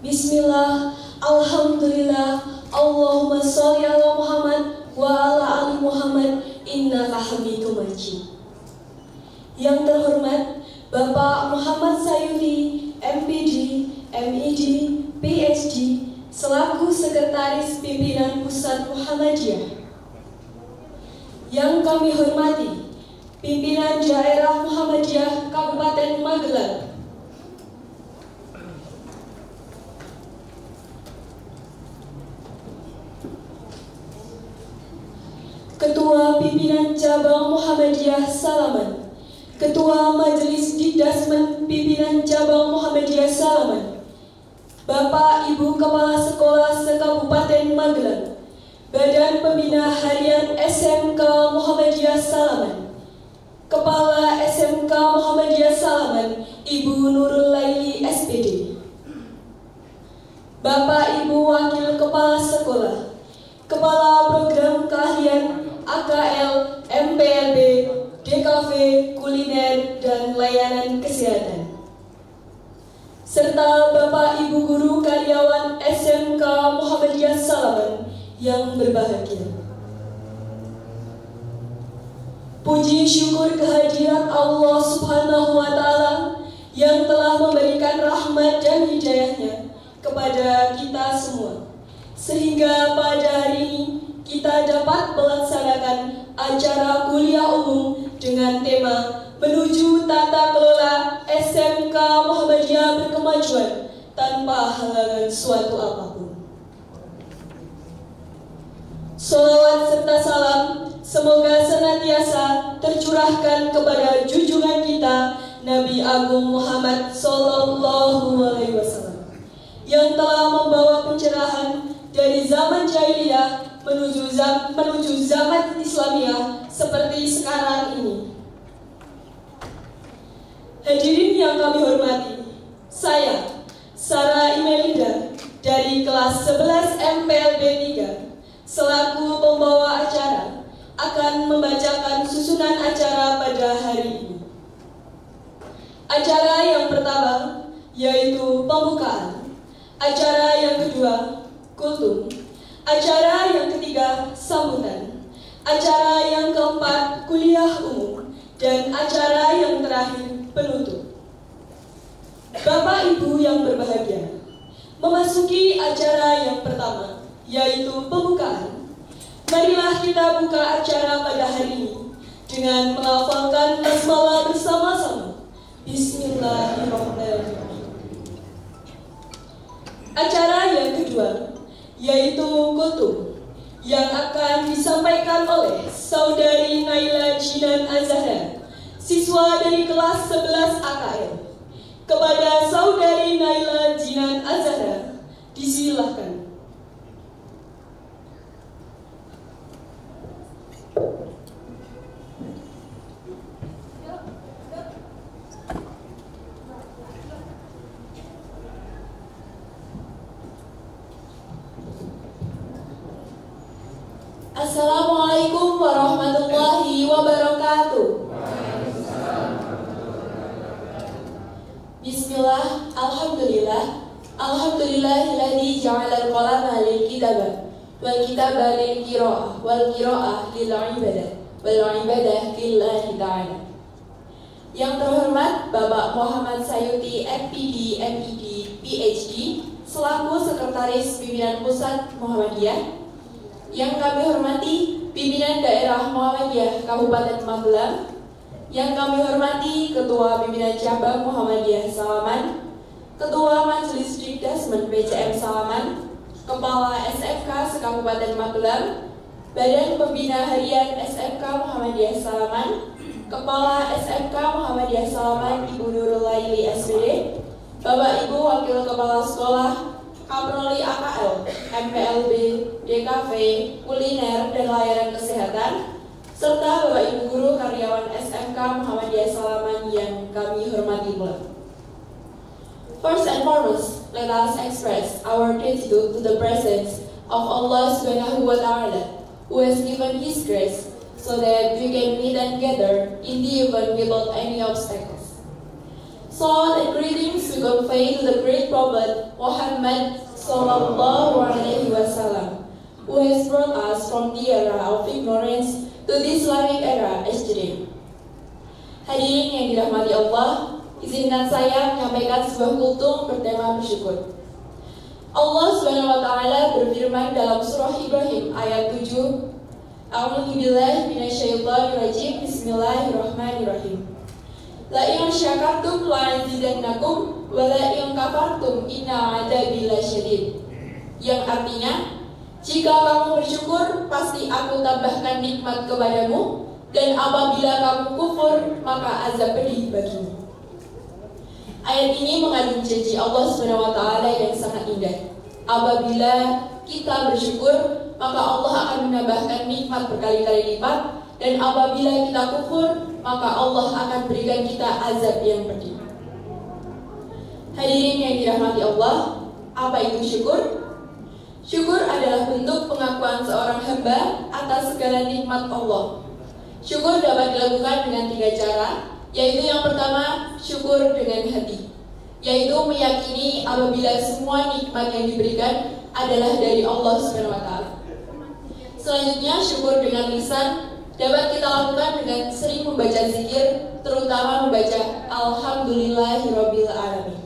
Bismillah, Alhamdulillah, Allahumma sholli ala Muhammad wa ala ali Muhammad, innaka hamidum majid. Yang terhormat Bapak Muhammad Sayuti, MPD, MED, PhD, selaku Sekretaris Pimpinan Pusat Muhammadiyah. Yang kami hormati Pimpinan Daerah Muhammadiyah Kabupaten Magelang, Ketua Pimpinan Cabang Muhammadiyah Salaman, Ketua Majelis Dikdasmen Pimpinan Cabang Muhammadiyah Salaman, Bapak Ibu Kepala Sekolah se-Kabupaten Magelang, Badan Pembina Harian SMK Muhammadiyah Salaman, Kepala SMK Muhammadiyah Salaman, Ibu Nurul Laili SPD, Bapak Ibu Wakil Kepala Sekolah, Kepala Program Keahlian AKL, MPLB, DKV, Kuliner, dan Layanan Kesehatan, serta Bapak Ibu Guru Karyawan SMK Muhammadiyah Salaman yang berbahagia. Puji syukur kehadirat Allah Subhanahu wa Ta'ala yang telah memberikan rahmat dan hidayahnya kepada kita semua, sehingga pada hari ini kita dapat melaksanakan acara kuliah umum dengan tema menuju tata kelola SMK Muhammadiyah berkemajuan tanpa halangan suatu apapun. Sholawat serta salam semoga senantiasa tercurahkan kepada junjungan kita Nabi Agung Muhammad Sallallahu Alaihi Wasallam yang telah membawa pencerahan dari zaman jahiliyah menuju zaman Islamiyah seperti sekarang ini. Hadirin yang kami hormati, saya Sarah Imelinda dari kelas 11 MPLB 3 selaku pembawa acara akan membacakan susunan acara pada hari ini. Acara yang pertama yaitu pembukaan, acara yang kedua kultum, acara yang ketiga sambutan, acara yang keempat kuliah umum, dan acara yang terakhir penutup. Bapak Ibu yang berbahagia, memasuki acara yang pertama yaitu pembukaan. Marilah kita buka acara pada hari ini dengan melafalkan basmalah bersama-sama. Bismillahirrahmanirrahim. Acara yang kedua yaitu kultum yang akan disampaikan oleh Saudari Naila Jinan Azahra, siswa dari kelas 11 AKL. Kepada Saudari Naila Jinan Azahra, disilahkan. Assalamualaikum warahmatullahi wabarakatuh. Bismillah, alhamdulillah, alhamdulillahilladzi ja'alal qalama lil kitabah wal kitabah lil qiraah wal qiraah lil ibadah wal ibadah lillahi ta'ala. Yang terhormat Bapak Muhammad Sayuti, MPD, MED, PhD, selaku Sekretaris Pimpinan Pusat Muhammadiyah. Yang kami hormati Pimpinan Daerah Muhammadiyah Kabupaten Magelang, yang kami hormati Ketua Pimpinan Cabang Muhammadiyah Salaman, Ketua Majelis Dikdasmen PCM Salaman, Kepala SMK se-Kabupaten Magelang, Badan Pembina Harian SMK Muhammadiyah Salaman, Kepala SMK Muhammadiyah Salaman Ibu Nurul Laili SPD, Bapak Ibu Wakil Kepala Sekolah, Kaproli AKL, MPLB, DKV, Kuliner, dan Layanan Kesehatan, serta Bapak Ibu Guru Karyawan SMK Muhammadiyah Salaman yang kami hormati pula. First and foremost, let us express our gratitude to the presence of Allah Subhanahu wa Ta'ala, who has given His grace so that we can meet and gather in the event without any obstacles. Salat and greetings we convey to the great Prophet Muhammad Sallallahu Alaihi Wasallam, who has brought us from the era of ignorance to the Islamic era as today. Hadirin yang dirahmati Allah, izinkan saya menyampaikan sebuah kultum bertema bersyukur. Allah Subhanahu wa taala berfirman dalam surah Ibrahim ayat 7, A'udzu billahi minasyaitonir rajim. Bismillahirrahmanirrahim. La in syakartum la azidannakum wa la in kafartum inna 'adzabi lasyadid. Yang artinya, jika kamu bersyukur pasti aku tambahkan nikmat kepadamu, dan apabila kamu kufur maka azab pedih bagimu. Ayat ini mengandung janji Allah Subhanahu wa taala yang sangat indah. Apabila kita bersyukur, maka Allah akan menambahkan nikmat berkali-kali lipat, dan apabila kita kufur, maka Allah akan berikan kita azab yang pedih. Hadirin yang dirahmati Allah, apa itu syukur? Syukur adalah bentuk pengakuan seorang hamba atas segala nikmat Allah. Syukur dapat dilakukan dengan 3 cara, yaitu yang pertama, syukur dengan hati, yaitu meyakini apabila semua nikmat yang diberikan adalah dari Allah Subhanahu wa taala. Selanjutnya, syukur dengan lisan dapat kita lakukan dengan sering membaca zikir, terutama membaca Alhamdulillahirabbil alamin.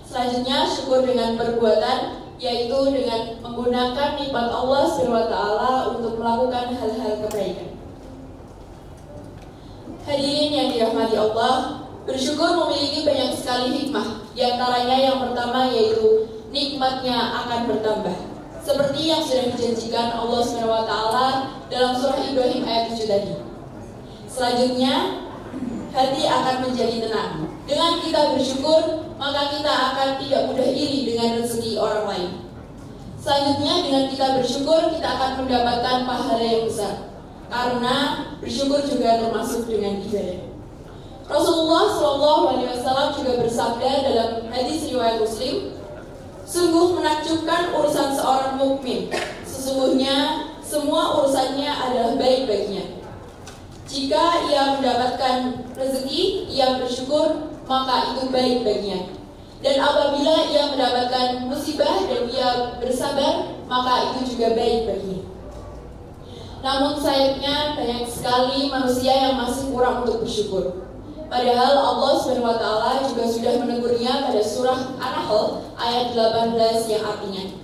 Selanjutnya, syukur dengan perbuatan, yaitu dengan menggunakan nikmat Allah Subhanahu wa taala untuk melakukan hal-hal kebaikan. Hadirin yang dirahmati Allah, bersyukur memiliki banyak sekali hikmah. Di antaranya yang pertama yaitu nikmatnya akan bertambah, seperti yang sudah dijanjikan Allah SWT dalam surah Ibrahim ayat 7 tadi. Selanjutnya, hati akan menjadi tenang. Dengan kita bersyukur, maka kita akan tidak mudah iri dengan rezeki orang lain. Selanjutnya, dengan kita bersyukur, kita akan mendapatkan pahala yang besar, karena bersyukur juga termasuk dengan ibadah. Rasulullah SAW juga bersabda dalam hadis riwayat Muslim, sungguh menakjubkan urusan seorang mukmin. Sesungguhnya semua urusannya adalah baik baginya. Jika ia mendapatkan rezeki, ia bersyukur, maka itu baik baginya. Dan apabila ia mendapatkan musibah dan ia bersabar, maka itu juga baik baginya. Namun sayangnya banyak sekali manusia yang masih kurang untuk bersyukur. Padahal Allah SWT juga sudah menegurnya pada surah An-Nahl ayat 18 yang artinya,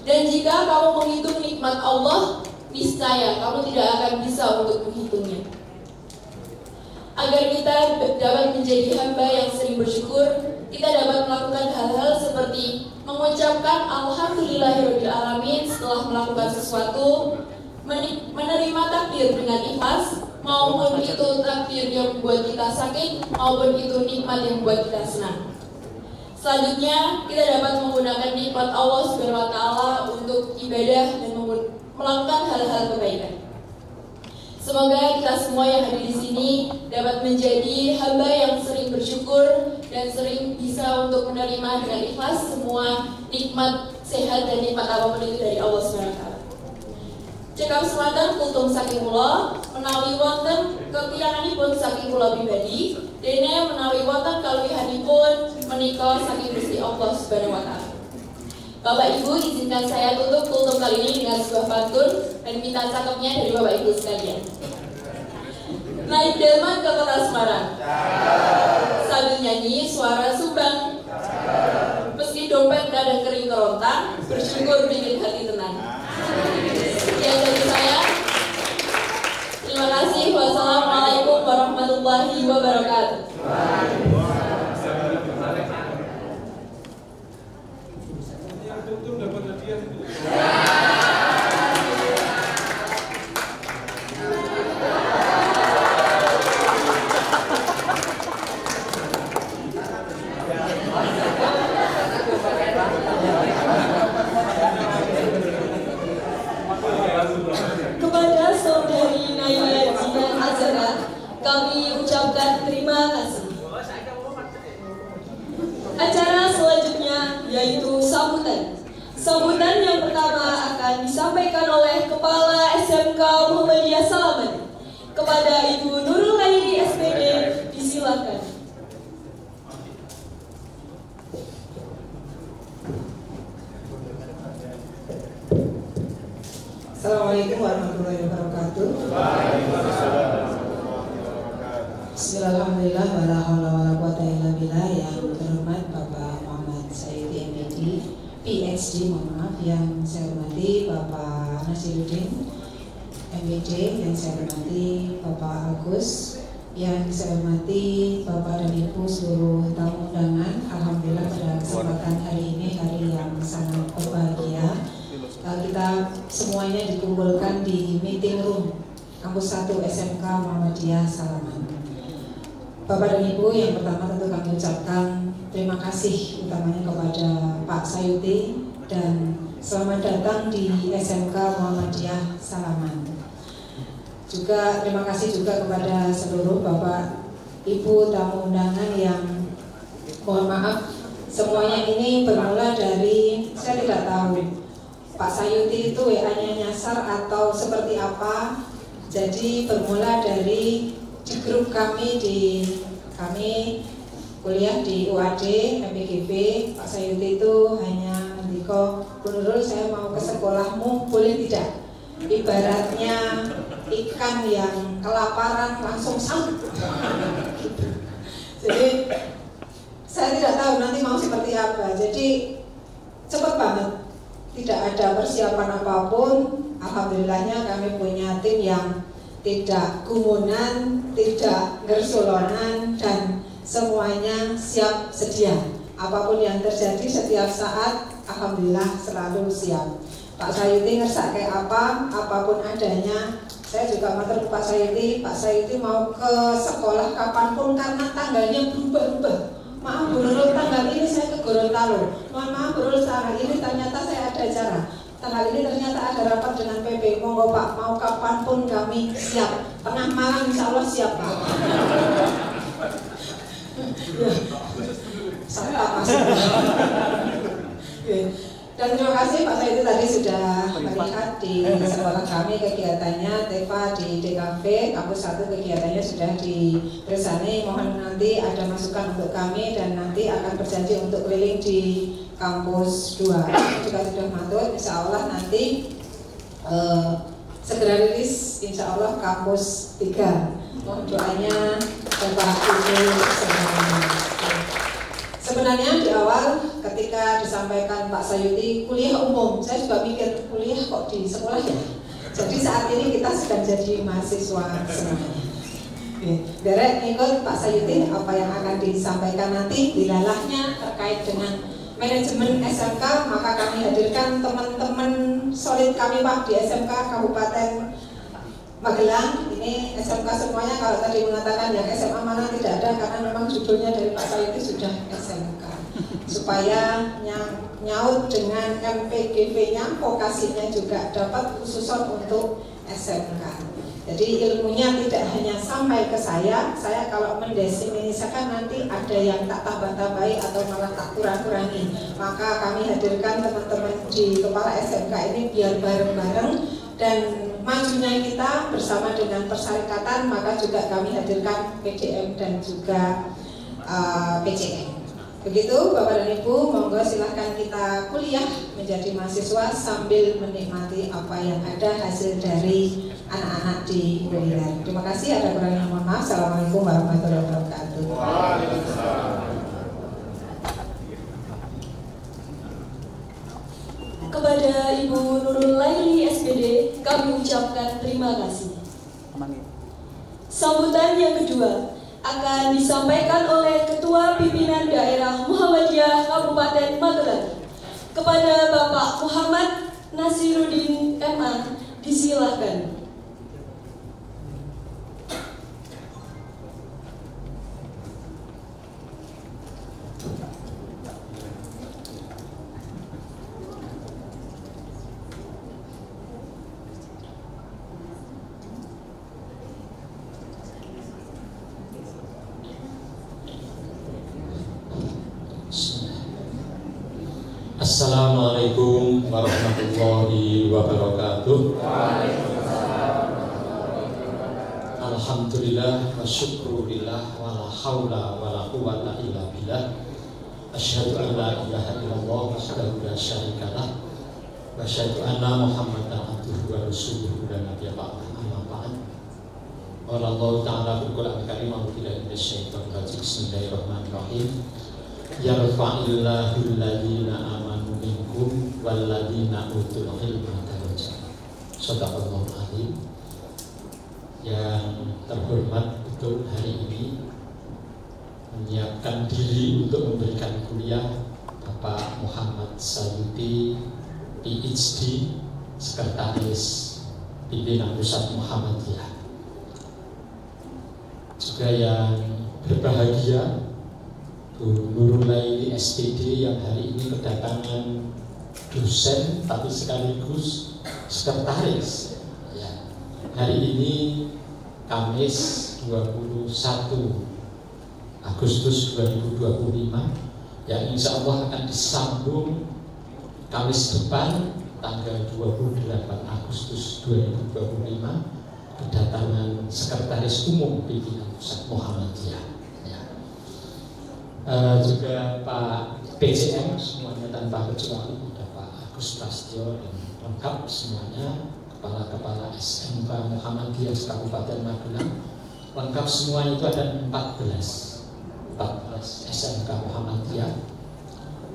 dan jika kamu menghitung nikmat Allah, niscaya kamu tidak akan bisa untuk menghitungnya. Agar kita dapat menjadi hamba yang sering bersyukur, kita dapat melakukan hal-hal seperti mengucapkan Alhamdulillahirabbil alamin setelah melakukan sesuatu, menerima takdir dengan ikhlas, maupun itu takdir yang membuat kita sakit, maupun itu nikmat yang membuat kita senang. Selanjutnya, kita dapat menggunakan nikmat Allah Subhanahu wa taala untuk ibadah dan melakukan hal-hal kebaikan. Semoga kita semua yang hadir di sini dapat menjadi hamba yang sering bersyukur dan sering bisa untuk menerima dengan ikhlas semua nikmat sehat dan nikmat apapun itu dari Allah Subhanahu wa taala. Cekap semanten kultum saking kula menawi wonten kekiranganipun saking kula pribadi, dene menawi wonten kaluwihanipun menika saking Gusti Allah Subhanahu wa taala. Bapak Ibu, izinkan saya tutup kultum kali ini dengan sebuah pantun dan minta cakepnya dari Bapak Ibu sekalian. Naik delman ke kota Semarang, sambil nyanyi suara sumbang, meski dompet kadang kering kerontang, bersyukur bikin hati tenang. Sekian dari saya. Terima kasih. Wassalamualaikum warahmatullahi wabarakatuh. Kepada saudari Naila Jina Azara, kami ucapkan terima kasih. Acara selanjutnya yaitu sambutan. Sambutan yang pertama akan disampaikan oleh Kepala SMK Muhammadiyah Salaman kepada Ibu Nurul Khairi SPD, disilakan. warahmatullahi wabarakatuh. Bismillahirrahmanirrahim. Wala haula wala quwata illa billah. Yang terhormat Bapak Muhammad Sayyidi MPD, PhD, mohon maaf. Yang saya hormati Bapak Nasiruddin MPD, yang saya hormati Bapak Agus, yang saya hormati Bapak dan Ibu seluruh tamu undangan. Alhamdulillah pada kesempatan hari ini hari yang sangat berbahagia. Kita semuanya dikumpulkan di meeting room Kampus 1 SMK Muhammadiyah Salaman. Bapak dan Ibu, yang pertama tentu kami ucapkan terima kasih utamanya kepada Pak Sayuti dan selamat datang di SMK Muhammadiyah Salaman. Juga terima kasih juga kepada seluruh Bapak Ibu tamu undangan yang mohon maaf semuanya ini bermula dari saya tidak tahu Pak Sayuti itu WA-nya nyasar atau seperti apa. Jadi bermula dari di grup kami kami kuliah di UAD MPGB. Pak Sayuti itu hanya mendiko, Bu Nurul saya mau ke sekolahmu boleh tidak? Ibaratnya ikan yang kelaparan langsung sang. Jadi saya tidak tahu nanti mau seperti apa. Jadi cepat banget. Tidak ada persiapan apapun. Alhamdulillahnya kami punya tim yang tidak gumunan, tidak gersolonan, dan semuanya siap sedia. Apapun yang terjadi setiap saat, alhamdulillah selalu siap. Pak Sayuti ngerasa kayak apa, apapun adanya. Saya juga matur Pak Sayuti mau ke sekolah kapanpun karena tanggalnya berubah-ubah. Maaf Bu Nurul, tanggal ini saya ke Gorontalo. Mohon maaf Bu Nurul, tanggal ini ternyata saya ada acara. Tanggal ini ternyata ada rapat dengan PP. Monggo Pak, mau kapanpun kami siap. Tengah malam insya Allah siap Pak. Santap masuk. Dan terima kasih Pak Sayuti tadi sudah melihat di sekolah kami kegiatannya. Teva di DKV Kampus 1 kegiatannya sudah dibersani. Mohon nanti ada masukan untuk kami dan nanti akan berjanji untuk keliling di Kampus 2. Juga sudah matur, insya Allah nanti segera rilis insya Allah Kampus 3. Mohon doanya Bapak Ibu semuanya. Sebenarnya di awal ketika disampaikan Pak Sayuti kuliah umum, saya juga mikir kuliah kok di sekolah ya. Jadi saat ini kita sedang jadi mahasiswa semuanya. Derek ikut Pak Sayuti apa yang akan disampaikan nanti dilalahnya terkait dengan manajemen SMK, maka kami hadirkan teman-teman solid kami Pak di SMK Kabupaten Magelang. Ini SMK semuanya, kalau tadi mengatakan yang SMA mana tidak ada karena memang judulnya dari Pak Sayuti sudah SMK supaya nyaut dengan MPGB-nya, vokasinya juga dapat khususon untuk SMK. Jadi ilmunya tidak hanya sampai ke saya kalau mendefinisikan nanti ada yang tak tambah-tambahi atau malah tak kurang-kurangi. Maka kami hadirkan teman-teman di kepala SMK ini biar bareng-bareng dan majunya kita bersama dengan persyarikatan, maka juga kami hadirkan PDM dan juga PCM. Begitu Bapak dan Ibu, monggo silahkan kita kuliah menjadi mahasiswa sambil menikmati apa yang ada hasil dari anak-anak di kuliah. Terima kasih, ada kurangnya mohon maaf. Assalamualaikum warahmatullahi wabarakatuh. Kepada Ibu Nurul Laili SPD, kami ucapkan terima kasih. Sambutan yang kedua akan disampaikan oleh Ketua Pimpinan Daerah Muhammadiyah Kabupaten Magelang. Kepada Bapak Muhammad Nasiruddin MA, disilakan. Assalamualaikum warahmatullahi wabarakatuh. Alhamdulillah wa syukurillah wa la hawla wa la quwwata illa billah. Asyhadu an la ilaha illallah wahdahu la syarika lah wa asyhadu anna Muhammadan abduhu wa rasuluhu la nabiyya ba'dahu amma ba'd. Qala Allah ta'ala fil Qur'anil Karim a'udzu billahi minasyaitonir rajim. Bismillahirrahmanirrahim. Yarfa'illahu alladziina aamanu minkum walladziina utul ilma darajat. Shadaqallahul azim. Yang terhormat betul hari ini menyiapkan diri untuk memberikan kuliah Bapak Muhammad Sayuti PhD, Sekretaris Pimpinan Pusat Muhammadiyah. Juga yang berbahagia Bu Nurul Laili SPD yang hari ini kedatangan dosen tapi sekaligus sekretaris. Ya. Hari ini Kamis 21 Agustus 2025 yang insya Allah akan disambung Kamis depan tanggal 28 Agustus 2025 kedatangan Sekretaris Umum Pimpinan Pusat Muhammadiyah. Ya. Juga Pak PCM semuanya tanpa kecuali, ada Pak Agus Prasetyo dan lengkap semuanya, kepala-kepala SMK Muhammadiyah Kabupaten Magelang, lengkap semuanya itu ada 14 SMK Muhammadiyah.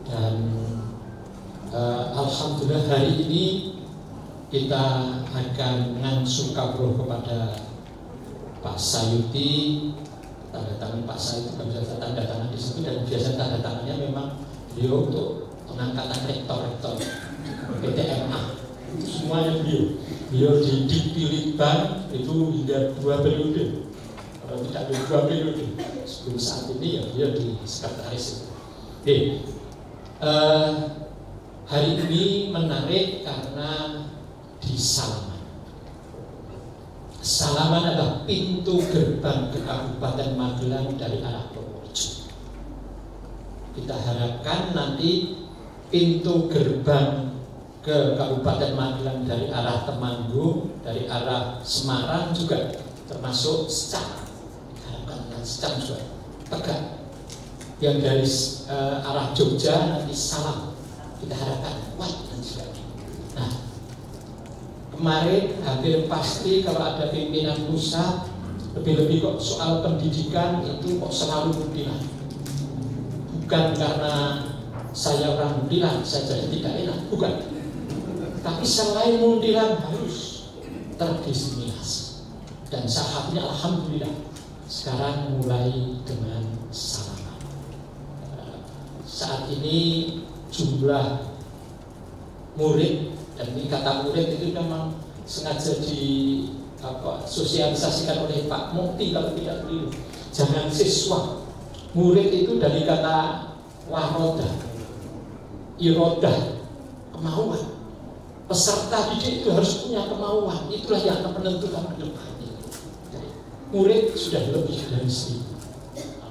Dan alhamdulillah hari ini kita akan ngangsu kabroh kepada Pak Sayuti. Tanda tangan Pak Sayuti biasa tanda tangan di situ, dan biasa tanda tangannya memang beliau untuk pengangkatan rektor PTMA. Semuanya beliau di Diktilitbang itu hingga 2 periode. Kalau tidak ada 2 periode sebelum saat ini ya beliau di sekretaris. Oke. Hari ini menarik karena di Salaman. Salaman adalah pintu gerbang ke Kabupaten Magelang dari arah Purworejo. Kita harapkan nanti pintu gerbang ke Kabupaten Magelang dari arah Temanggung, dari arah Semarang juga termasuk Secang. Harapkan Secang juga tegak. Yang dari arah Jogja nanti Salam, kita harapkan kuat dan sebagainya. Nah, kemarin hampir pasti kalau ada pimpinan pusat, lebih-lebih kok soal pendidikan itu kok selalu muntilan. Bukan karena saya orang muntilan saya jadi tidak enak, bukan. Tapi selain muntilan harus terdiskriminasi. Dan sahabatnya alhamdulillah sekarang mulai dengan Salaman. Saat ini jumlah murid, dan ini kata murid itu memang sengaja sosialisasikan oleh Pak Mukti kalau tidak keliru. Jangan siswa. Murid itu dari kata waroda, irodah, kemauan. Peserta didik itu harus punya kemauan. Itulah yang akan menentukan ke depan. Murid sudah lebih dari 1.000.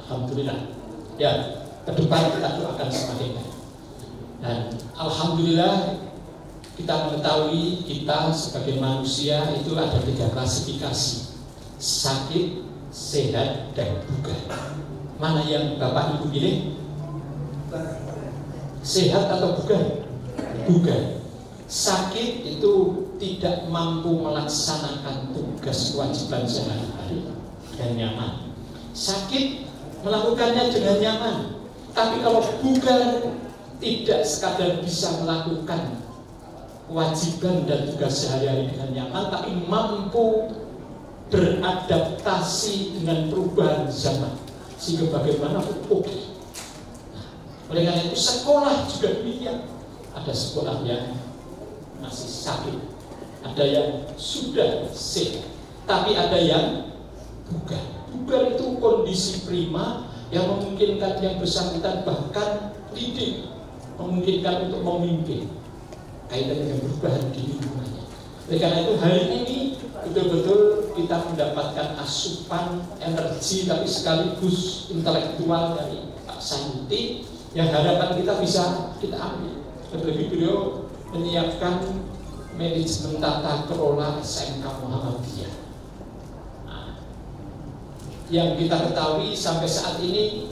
Alhamdulillah. Ya, ke depan kita akan semakin baik. Dan alhamdulillah kita mengetahui kita sebagai manusia itu ada 3 klasifikasi: sakit, sehat, dan bugar. Mana yang Bapak Ibu pilih? Sehat atau bugar? Bugar. Sakit itu tidak mampu melaksanakan tugas kewajiban sehari-hari dan nyaman. Sakit melakukannya dengan nyaman. Tapi kalau bugar, tidak sekadar bisa melakukan kewajiban dan tugas sehari-hari dengan nyaman, tapi mampu beradaptasi dengan perubahan zaman. Sehingga bagaimana oke. Nah, oleh karena itu sekolah juga demikian. Ada sekolah yang masih sakit, ada yang sudah sehat, tapi ada yang bugar. Bugar itu kondisi prima yang memungkinkan yang bersangkutan bahkan leading, memungkinkan untuk memimpin kaitannya dengan perubahan di lingkungannya. Oleh karena itu hari ini betul-betul kita mendapatkan asupan energi tapi sekaligus intelektual dari Pak Sayuti yang harapan kita bisa kita ambil. Lebih beliau menyiapkan manajemen tata kelola SMK Muhammadiyah. Yang kita ketahui sampai saat ini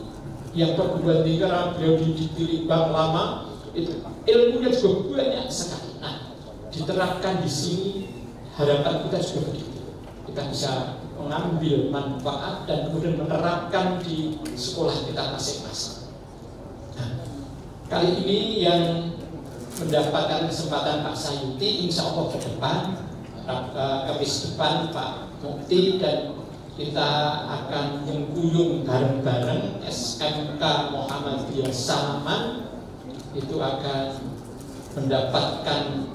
yang perguruan tinggi karena beliau di Diktilitbang lama itu ilmunya juga banyak sekali. Nah, diterapkan di sini, harapan kita juga begitu. Kita bisa mengambil manfaat dan kemudian menerapkan di sekolah kita masing-masing. Nah, kali ini yang mendapatkan kesempatan Pak Sayuti, insya Allah ke depan, Kamis depan Pak Mukti, dan kita akan mengguyung bareng-bareng SMK Muhammadiyah Salaman itu akan mendapatkan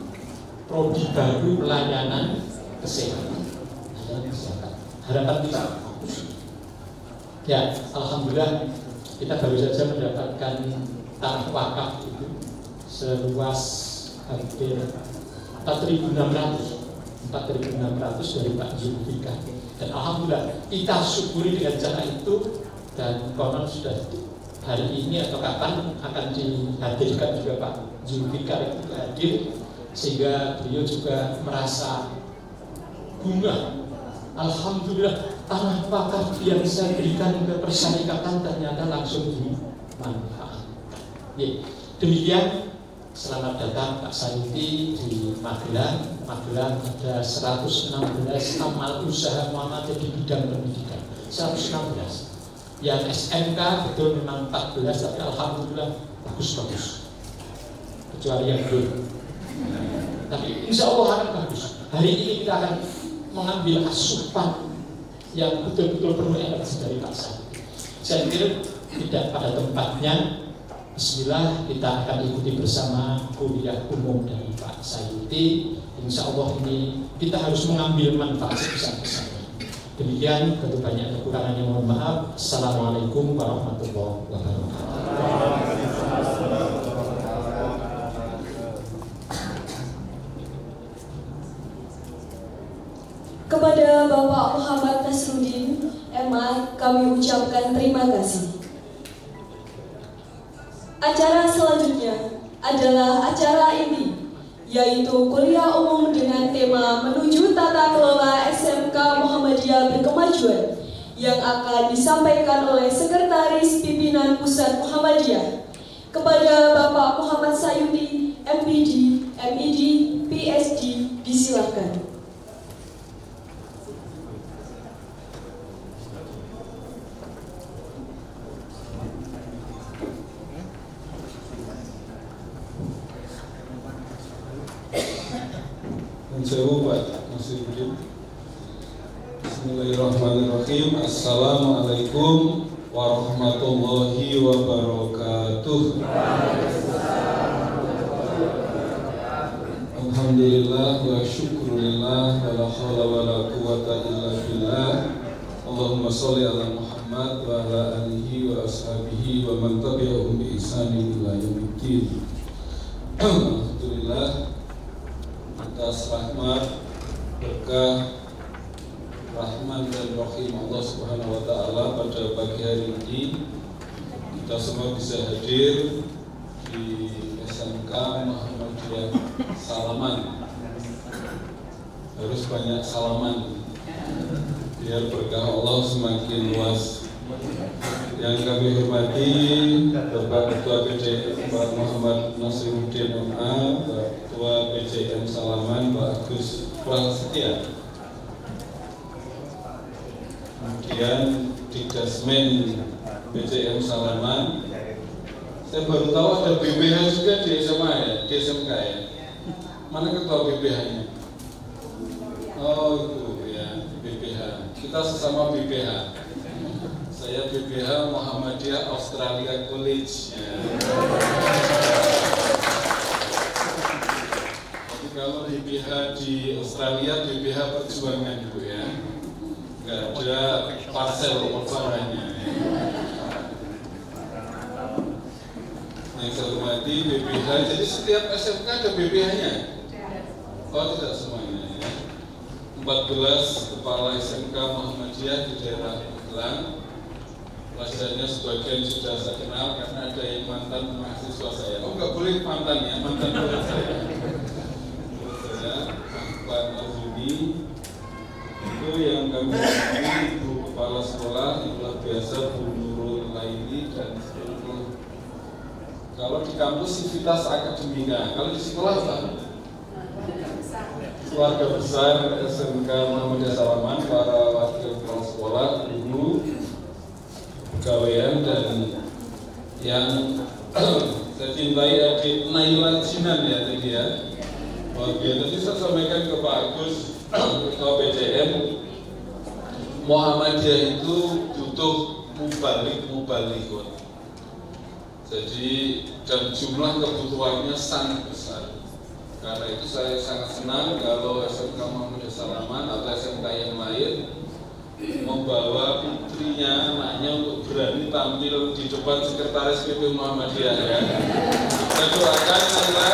prodi baru pelayanan kesehatan. Harapan kita, ya alhamdulillah kita baru saja mendapatkan tanah wakaf itu seluas hampir 4.600 dari Pak Zulfikar, dan alhamdulillah kita syukuri dengan cara itu, dan konon sudah hari ini atau kapan akan dihadirkan juga Pak Zulfikar itu hadir, sehingga beliau juga merasa bunga. Alhamdulillah tanah wakaf yang saya berikan ke persyarikatan ternyata langsung dimanfaatkan. Ya, demikian. Selamat datang Pak Sayuti di Magelang. Magelang ada 116 amal usaha Muhammadiyah di bidang pendidikan. 116. Yang SMK betul memang 14, tapi alhamdulillah bagus-bagus. Kecuali yang belum. Tapi insya Allah akan bagus. Hari ini kita akan mengambil asupan yang betul-betul penuh energi dari Pak Sayuti. Saya kira tidak pada tempatnya. Bismillah, kita akan ikuti bersama kuliah umum dari Pak Sayuti. Insya Allah ini kita harus mengambil manfaat sebesar-besarnya. Demikian, tentu banyak kekurangannya, mohon maaf. Assalamualaikum warahmatullahi wabarakatuh. Kepada Bapak Muhammad Nasruddin, MA, kami ucapkan terima kasih. Acara selanjutnya adalah acara ini, yaitu kuliah umum dengan tema menuju tata kelola SMK Muhammadiyah berkemajuan, yang akan disampaikan oleh Sekretaris Pimpinan Pusat Muhammadiyah. Kepada Bapak Muhammad Sayuti, MPD, MED, PSD, disilakan. Bismillahirrahmanirrahim. Assalamualaikum warahmatullahi wabarakatuh. Alhamdulillah wa syukrulillah wa la hawla wa la quwwata illa billah. Allahumma sholli ala Muhammad wa ala alihi wa ashabihi wa man tabi'ahum bi ihsanin ila yaumiddin. Alhamdulillah atas rahmat, berkah, rahman dan rahim Allah Subhanahu wa taala pada pagi hari ini kita semua bisa hadir di SMK Muhammadiyah Salaman. Harus banyak salaman biar berkah Allah semakin luas. Yang kami hormati Bapak Ketua PJM Pak Muhammad Nasruddin MA, Ketua PJM Salaman Pak Agus Prasetya, kemudian di Dasmen PJM Salaman. Saya baru tahu ada BPH juga di SMA ya, di SMK ya. Mana ketua BPH-nya? Oh itu ya, BPH. Kita sesama BPH. Saya BPH Muhammadiyah Australia College ya. Jadi kalau BPH di Australia, BPH perjuangan Bu ya. Enggak ada parcel perjuangannya ya. Yang saya hormati BPH, jadi setiap SMK ada BPH-nya? Oh tidak semuanya ya. 14 kepala SMK Muhammadiyah di daerah Magelang. Wajahnya sebagian sudah saya kenal karena ada yang mantan mahasiswa saya. Oh nggak boleh mantan ya, mantan murid saya. Murid saya, Pak Nazumi. Itu yang kami hormati Ibu Kepala Sekolah yang luar biasa Bu Nurul Laili dan seluruh. Kalau di kampus sivitas akademika, kalau di sekolah apa? keluarga besar SMK Muhammadiyah Salaman, para wakil kepala sekolah, guru, pegawaian, dan yang saya cintai adik Naila Sinan ya tadi ya. Tadi saya sampaikan ke Pak Agus, Ketua PCM, Muhammadiyah itu butuh mubalikun. Jadi dan jumlah kebutuhannya sangat besar. Karena itu saya sangat senang kalau SMK Muhammadiyah Salaman atau SMK yang lain membawa putrinya, anaknya untuk berani tampil di depan sekretaris PP Muhammadiyah ya. Saya doakan Naila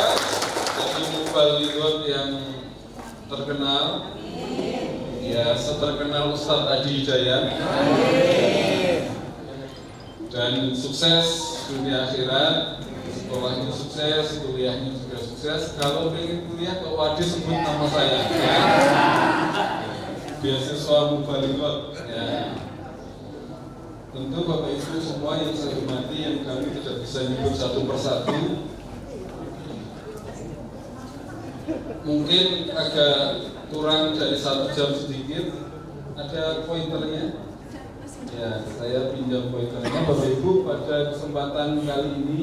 jadi mubalikun yang terkenal, ya seterkenal Ustadz Adi Hidayat, dan sukses dunia akhirat, sekolahnya sukses, kuliahnya juga sukses. Kalau pengen kuliah ke Wadi sebut nama saya ya. Beasiswa mubalikot ya. Tentu Bapak Ibu semua yang saya hormati, yang kami tidak bisa nyebut satu persatu, mungkin agak kurang dari 1 jam sedikit. Ada pointernya ya, saya pinjam pointernya. Bapak Ibu, pada kesempatan kali ini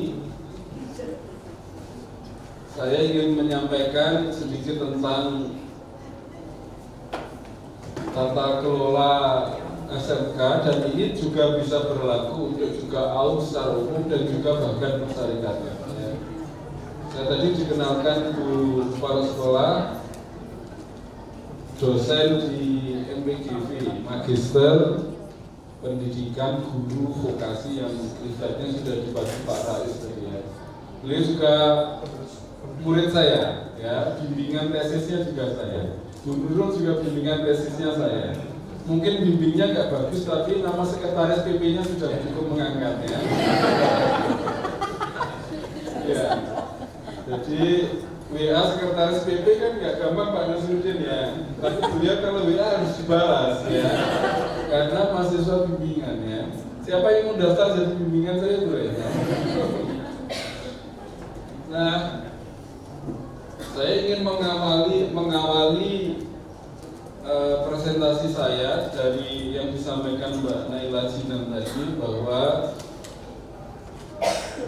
saya ingin menyampaikan sedikit tentang tata kelola SMK, dan ini juga bisa berlaku untuk juga AUM secara umum dan juga bahkan persyarikatan ya. Saya tadi dikenalkan Bu Kepala Sekolah, dosen di MPGV, Magister Pendidikan Guru Vokasi, yang risetnya sudah dibantu Pak Rais tadi ya. Beliau juga murid saya ya, bimbingan tesisnya juga saya. Bu Nurul juga bimbingan tesisnya saya. Mungkin bimbingnya nggak bagus, tapi nama sekretaris PP-nya sudah cukup mengangkat ya. Ya. Jadi WA sekretaris PP kan nggak gampang Pak Nasruddin ya. Tapi beliau kalau WA harus dibalas ya. Karena mahasiswa bimbingan ya. Siapa yang mau daftar jadi bimbingan saya boleh ya. Nah, saya ingin mengawali presentasi saya dari yang disampaikan Mbak Naila Sinan tadi, bahwa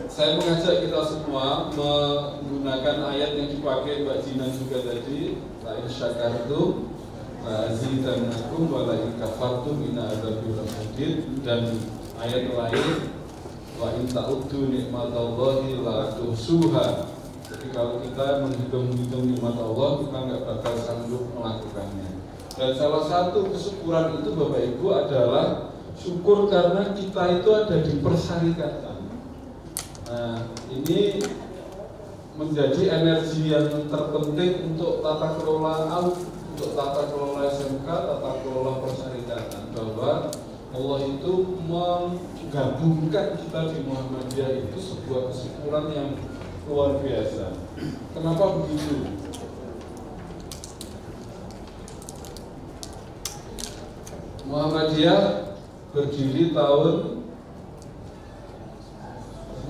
saya mengajak kita semua menggunakan ayat yang dipakai Mbak Jinan juga tadi, la in syakartum la azidannakum wa la in kafartum inna adzabi lasyadid, dan ayat lain wa in ta'uddu nikmatallahi la tuhsuha. Jadi kalau kita menghitung-hitung nikmat Allah, kita nggak bakal sanggup melakukannya. Dan salah satu kesyukuran itu Bapak Ibu adalah syukur karena kita itu ada di persyarikatan. Nah, ini menjadi energi yang terpenting untuk tata kelola AUM, untuk tata kelola SMK, tata kelola persyarikatan, bahwa Allah itu menggabungkan kita di Muhammadiyah itu sebuah kesyukuran yang luar biasa. Kenapa begitu? Muhammadiyah berdiri tahun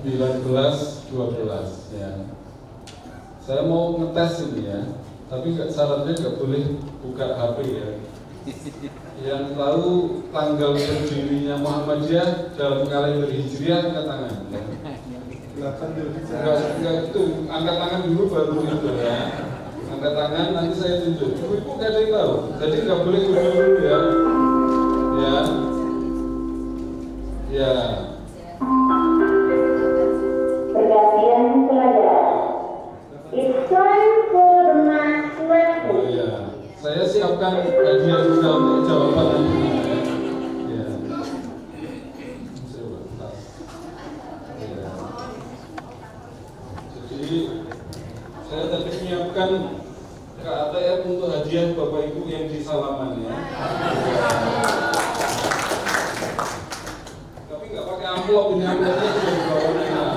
1912 ya. Saya mau ngetes ini ya, tapi syaratnya nggak boleh buka HP ya. Yang tahu tanggal berdirinya Muhammadiyah dalam kalender Hijriah angkat tangan ya. Enggak itu, angkat tangan dulu baru itu ya. Angkat tangan, nanti saya tunjuk. Ibu nggak ada yang tahu, jadi nggak boleh dulu ya. Ya, ya. Pergantian pelajaran. It's time for the math lesson. Oh ya, saya siapkan hadiah juga untuk jawaban nanti. Ya. Jadi saya tadi menyiapkan ke ATM untuk hadiah Bapak Ibu yang di Salaman ya. Tapi nggak pakai amplop, ini amplopnya sudah dibawa dengan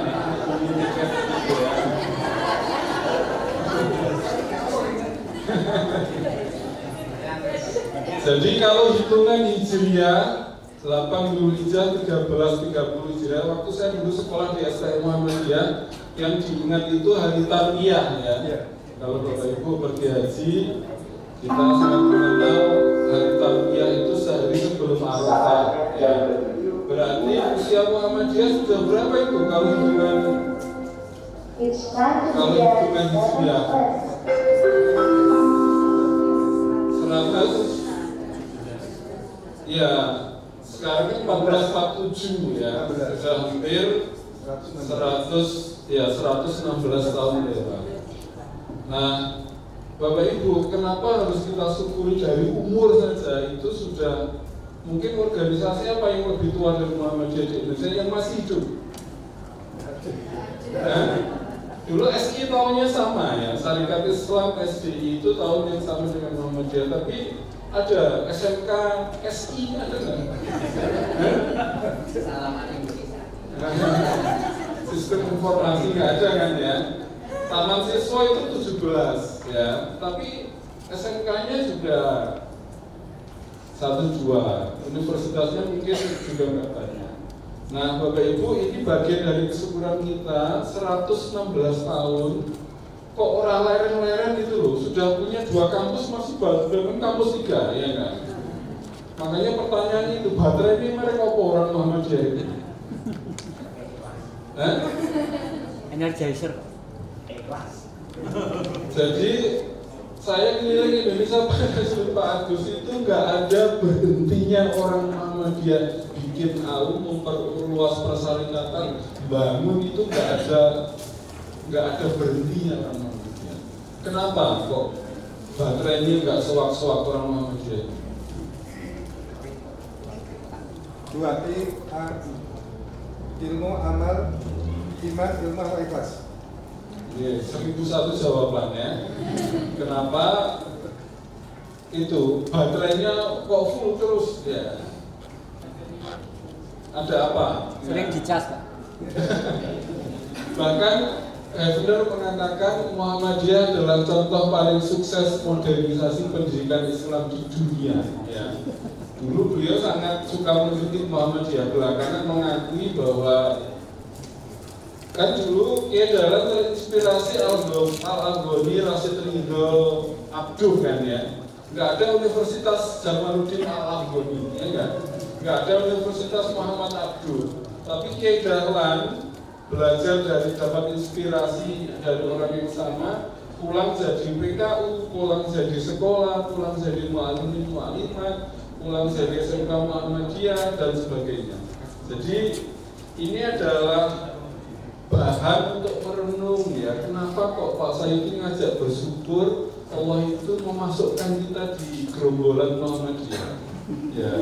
tiket gitu ya. Jadi kalau hitungan Hijriah 8 Dzulhijjah 1330 Hijriah, waktu saya dulu sekolah di STM Muhammadiyah, yang diingat itu hari Tarbiyah ya. Kalau Bapak Ibu pergi haji, kita sangat mengenal hari Tarwiyah itu sehari sebelum Arafah. Ya. Berarti usia Muhammadiyah sudah berapa itu kalau hitungan hijriah? 100. Ya, sekarang kan 1447 ya, sudah hampir 116 tahun ya Pak. Nah, Bapak Ibu, kenapa harus kita syukuri dari umur saja? Itu sudah mungkin organisasi apa yang lebih tua dari Muhammadiyah di Indonesia yang masih hidup? Dulu SI tahunnya sama ya, Syarikat Islam SDI itu tahun yang sama dengan Muhammadiyah, tapi ada SMK SI ada nggak? Sistem informasi nggak ada kan ya? Taman siswa itu 17 ya, tapi SMK-nya juga 1-2, universitasnya mungkin juga nggak banyak. Nah Bapak Ibu, ini bagian dari kesyukuran kita 116 tahun. Kok orang leren-leren itu loh, sudah punya 2 kampus masih baru dengan kampus 3 ya kan? Makanya pertanyaan itu, baterai ini mereka apa orang Muhammadiyah itu? Energizer. Jadi saya keliling Indonesia Pak Agus itu nggak ada berhentinya orang Muhammadiyah bikin aum, memperluas persyarikatan, bangun itu nggak ada berhentinya orang Muhammadiyah. Kenapa kok baterainya nggak sewak-sewak orang Muhammadiyah? 2T, ilmu, amal, iman, ilmu, ikhlas. Iya, 1001 jawabannya. Kenapa itu baterainya kok full terus ya? Ada apa? Sering dicas, Pak. Bahkan Hefner mengatakan Muhammadiyah adalah contoh paling sukses modernisasi pendidikan Islam di dunia. Ya. Dulu beliau sangat suka mengkritik Muhammadiyah, belakangan mengakui bahwa kan dulu Kiai Dahlan terinspirasi Al-Ghani, Rasyid Ridho, Abduh kan ya. Nggak ada Universitas Jamaluddin Al-Ghani, ya kan? Nggak ada Universitas Muhammad Abduh. Tapi Kiai Dahlan belajar dari dapat inspirasi dari orang yang sama, pulang jadi PKU, pulang jadi sekolah, pulang jadi mu'alimin mu'alimat, pulang jadi SMK Muhammadiyah dan sebagainya. Jadi ini adalah bahan untuk merenung ya, kenapa kok Pak Sayyidi ngajak bersyukur Allah itu memasukkan kita di gerombolan Muhammadiyah. Ya,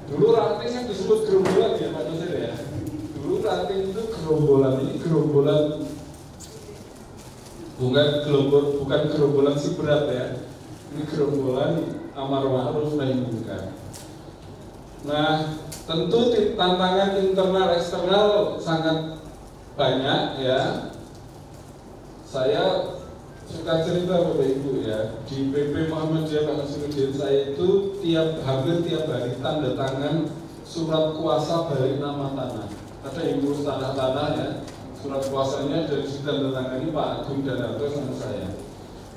dulu ranting kan disebut gerombolan ya Pak Nasir ya. Dulu ranting itu gerombolan, ini gerombolan bukan gerombolan si berat ya. Ini gerombolan amar ma'ruf nahi munkar. Nah, tentu tantangan internal eksternal sangat banyak ya. Saya suka cerita Bapak Ibu ya, di PP Muhammadiyah Pak Nasiruddin saya itu hampir tiap hari tanda tangan surat kuasa balik nama tanah. Ada yang ngurus tanah-tanah ya, surat kuasanya dari tanda tangani Pak Agung dan Harto sama saya.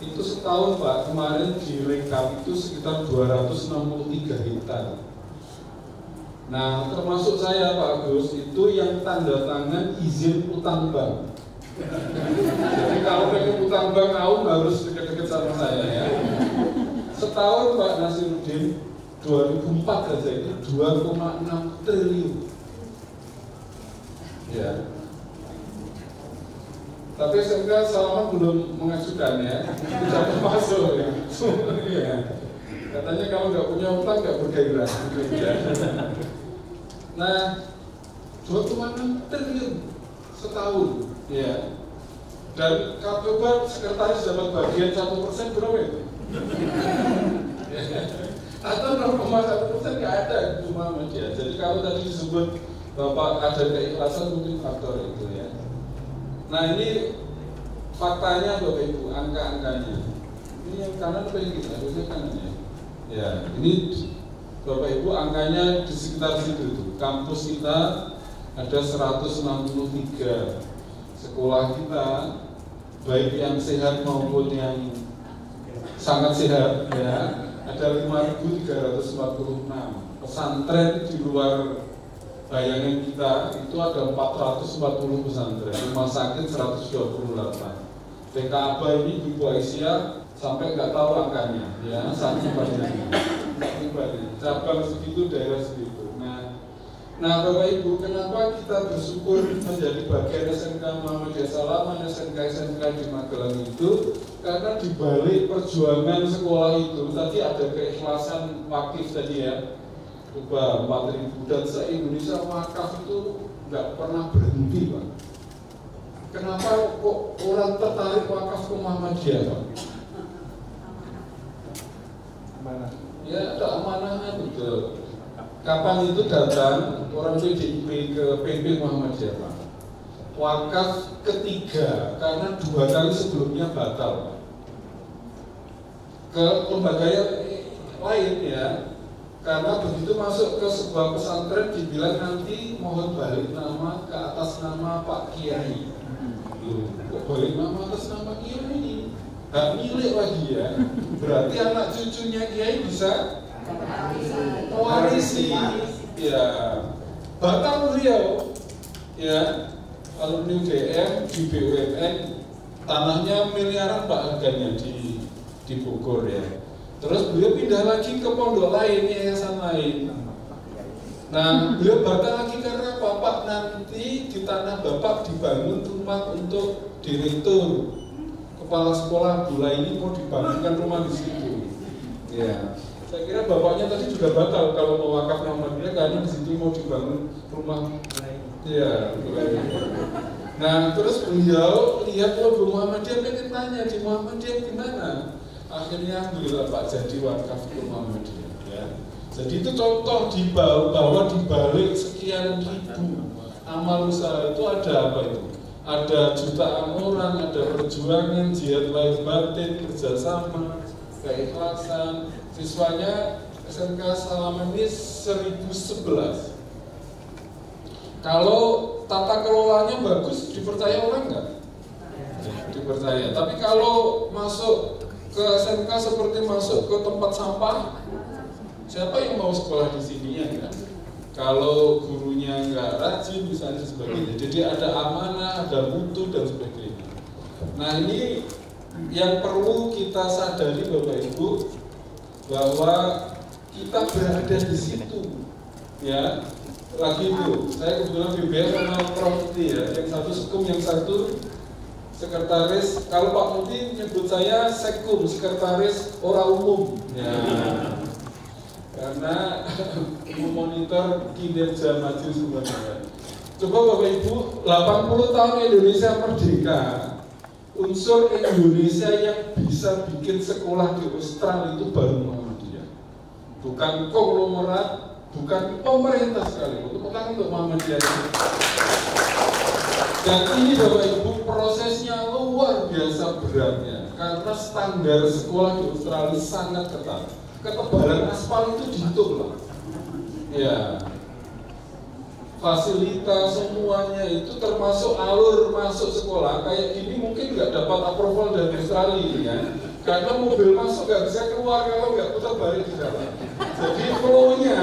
Itu setahun Pak, kemarin direkap itu sekitar 263 hektar. Nah, termasuk saya Pak Agus itu yang tanda tangan izin utang bank. Jadi kalau pengen utang bank Aum harus dekat-dekat sama saya ya. Setahun Pak Nasiruddin 2004 saja itu 2,6 triliun. Ya. Tapi sebenarnya Salaman belum mengajukan ya, tidak termasuk ya. Ya. Katanya kalau nggak punya utang nggak bergairah. Ya. Nah, 2,6 triliun setahun, ya. Dan kalau sekretaris dapat bagian 1% berapa itu? Atau 0,1% nggak ada cuma media. Jadi kalau tadi disebut Bapak ada keikhlasan mungkin faktor itu ya. Nah ini faktanya Bapak Ibu, angka-angkanya. Ini yang kanan apa yang kita? Harusnya kanan ya. Ya, ini Bapak Ibu angkanya di sekitar situ tuh. Kampus kita ada 163, sekolah kita baik yang sehat maupun yang sangat sehat ya, ada 5.346 pesantren di luar bayangan kita itu ada 440 pesantren, rumah sakit 128. TKA ini Ibu Aisyah sampai nggak tahu angkanya ya, saking banyaknya, cabang segitu, daerah segitu. Nah Bapak Ibu, kenapa kita bersyukur menjadi bagian SMK Muhammadiyah Salaman, SMK di Magelang itu? Karena di balik perjuangan sekolah itu tadi ada keikhlasan wakif tadi ya, coba 4.000, dan se-Indonesia wakaf itu nggak pernah berhenti Pak. Kenapa kok orang tertarik wakaf ke Muhammadiyah Pak? Amanah. Ya ada amanahnya betul. Kapan itu datang orang PDIP ke PP Muhammadiyah Pak? Wakaf ketiga, karena 2 kali sebelumnya batal Pak. Ke lembaga lain ya, karena begitu masuk ke sebuah pesantren dibilang nanti mohon balik nama ke atas nama Pak Kiai. Kok balik nama atas nama Kiai? Hak milik lagi ya. Berarti anak cucunya Kiai bisa mewarisi ya, batal beliau ya, alumni UGM di BUMN, tanahnya miliaran Pak harganya di Bogor ya. Terus beliau pindah lagi ke pondok lain, yayasan lain. Nah beliau batal lagi karena Bapak nanti di tanah Bapak dibangun rumah untuk direktur, kepala sekolah bola ini mau dibangunkan rumah di situ ya. Saya kira bapaknya tadi juga batal kalau mau wakaf Muhammadiyah karena di situ mau dibangun rumah. Ya, nah terus beliau lihat logo Muhammadiyah, pengen tanya di Muhammadiyah gimana. Akhirnya alhamdulillah Pak jadi wakaf ke Muhammadiyah. Ya. Jadi itu contoh bahwa di balik sekian ribu amal usaha itu ada apa itu? Ada jutaan orang, ada perjuangan, jihad lahir batin, kerjasama, keikhlasan. Siswanya SMK Salaman ini 1011. Kalau tata kelolanya bagus, dipercaya orang nggak? Dipercaya. Tapi kalau masuk ke SMK seperti masuk ke tempat sampah, siapa yang mau sekolah di sini ya kan? Kalau gurunya nggak rajin misalnya sebagainya. Jadi ada amanah, ada mutu dan sebagainya. Nah ini yang perlu kita sadari Bapak Ibu, bahwa kita berada di situ ya. Lagi itu saya kebetulan BBM sama Prof Muti ya, yang satu sekum, yang satu sekretaris. Kalau Pak Muti nyebut saya sekum, sekretaris orang umum ya, karena memonitor kinerja maju sebenarnya. Coba Bapak Ibu, 80 tahun Indonesia merdeka, unsur Indonesia yang bisa bikin sekolah di Australia itu baru Muhammadiyah, bukan konglomerat, bukan pemerintah sekali, bukan untuk Muhammadiyah. Dan ini Bapak Ibu prosesnya luar biasa beratnya, karena standar sekolah di Australia sangat ketat. Ketebalan aspal itu dihitung lah, ya. Fasilitas semuanya itu termasuk alur masuk sekolah kayak gini mungkin nggak dapat approval dari Australia ya, karena mobil masuk nggak bisa keluar kalau nggak putar balik di jalan. Jadi flow-nya,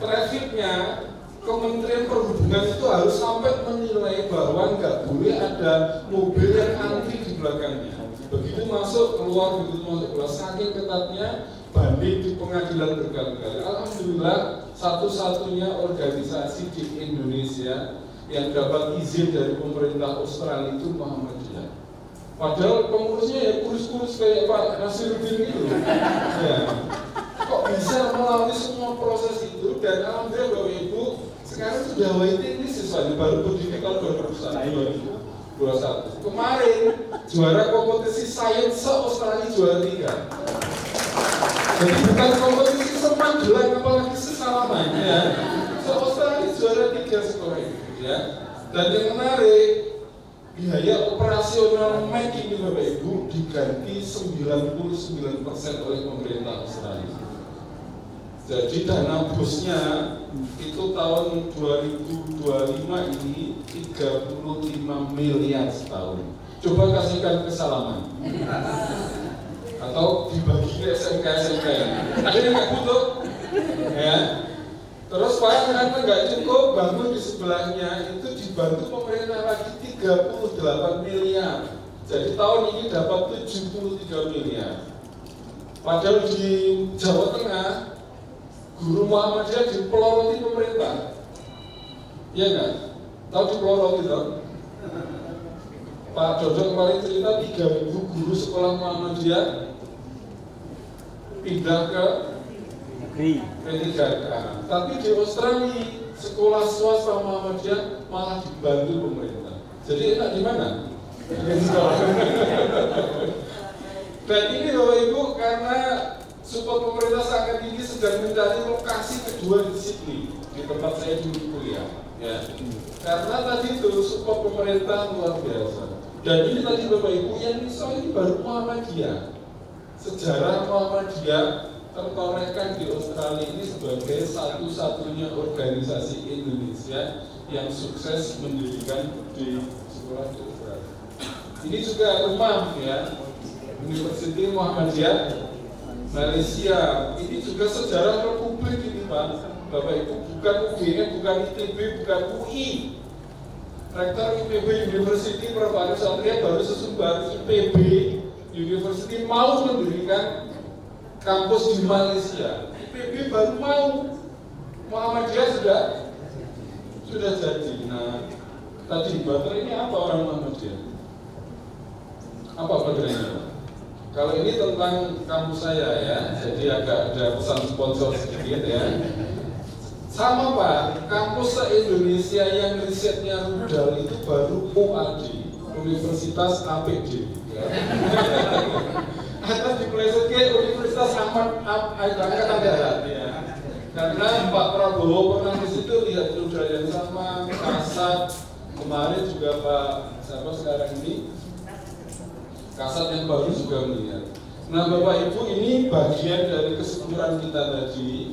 trafficnya, Kementerian Perhubungan itu harus sampai menilai bahwa nggak boleh ada mobil yang antri di belakangnya. Begitu masuk keluar, begitu masuk keluar, saking ketatnya. Banding di pengadilan berkali-kali. Alhamdulillah satu-satunya organisasi di Indonesia yang dapat izin dari pemerintah Australia itu Muhammadiyah. Padahal pengurusnya ya kurus-kurus kayak Pak Nasiruddin itu ya. Kok bisa melalui semua proses itu? Dan alhamdulillah Bapak Ibu sekarang sudah waiting list siswanya, baru berdiri tahun 2021. Kemarin juara kompetisi sains se-Australia juara 3. Jadi bukan kompetisi Magelang apalagi Salaman ya. Se-Australia juara 3 sekolah itu ya. Dan yang menarik, biaya operasional MEK ini Bapak Ibu diganti 99% oleh pemerintah Australia. Jadi dana bosnya itu tahun 2025 ini 35 miliar setahun. Coba kasihkan kesalaman. Atau dibagi ke SMK ya. Ada yang nggak butuh, ya. Terus Pak ternyata nggak cukup, bangun di sebelahnya itu dibantu pemerintah lagi 38 miliar. Jadi tahun ini dapat 73 miliar. Padahal di Jawa Tengah guru Muhammadiyah dipeloroti pemerintah. Iya nggak? Tahu dipeloroti dong? Pak Dodo kemarin cerita 3.000 guru sekolah Muhammadiyah pindah ke P3K. Tapi di Australia sekolah swasta Muhammadiyah malah dibantu pemerintah. Jadi enak di mana? Dan ini Bapak Ibu karena support pemerintah sangat tinggi sedang mencari lokasi kedua disiplin di tempat saya dulu kuliah. Ya. Karena tadi itu support pemerintah luar biasa. Dan ini tadi Bapak Ibu yang ini baru Muhammadiyah. Sejarah Muhammadiyah tertorehkan di Australia ini sebagai satu-satunya organisasi Indonesia yang sukses mendirikan di sekolah di Australia. Ini juga rumah ya, University Muhammadiyah Malaysia. Ini juga sejarah Republik ini Pak. Bapak Ibu, bukan UGM, bukan ITB, bukan UI. Rektor IPB University Prof. Arif Satria baru sesumbar IPB University mau mendirikan kampus di Malaysia. IPB baru mau, Muhammadiyah sudah jadi. Nah, tadi baterai ini apa orang Muhammadiyah? Apa baterainya? Kalau ini tentang kampus saya ya, jadi agak ada pesan sponsor sedikit ya. Sama Pak, kampus se-Indonesia yang risetnya rudal itu baru UAD, Universitas APD ya. Atas dipeleset ke Universitas Angkatan Darat ya. Karena Pak Prabowo pernah di situ lihat rudal yang sama, Kasat, kemarin juga Pak siapa sekarang ini, Kasat yang baru juga melihat. Nah Bapak Ibu ini bagian dari kesyukuran kita tadi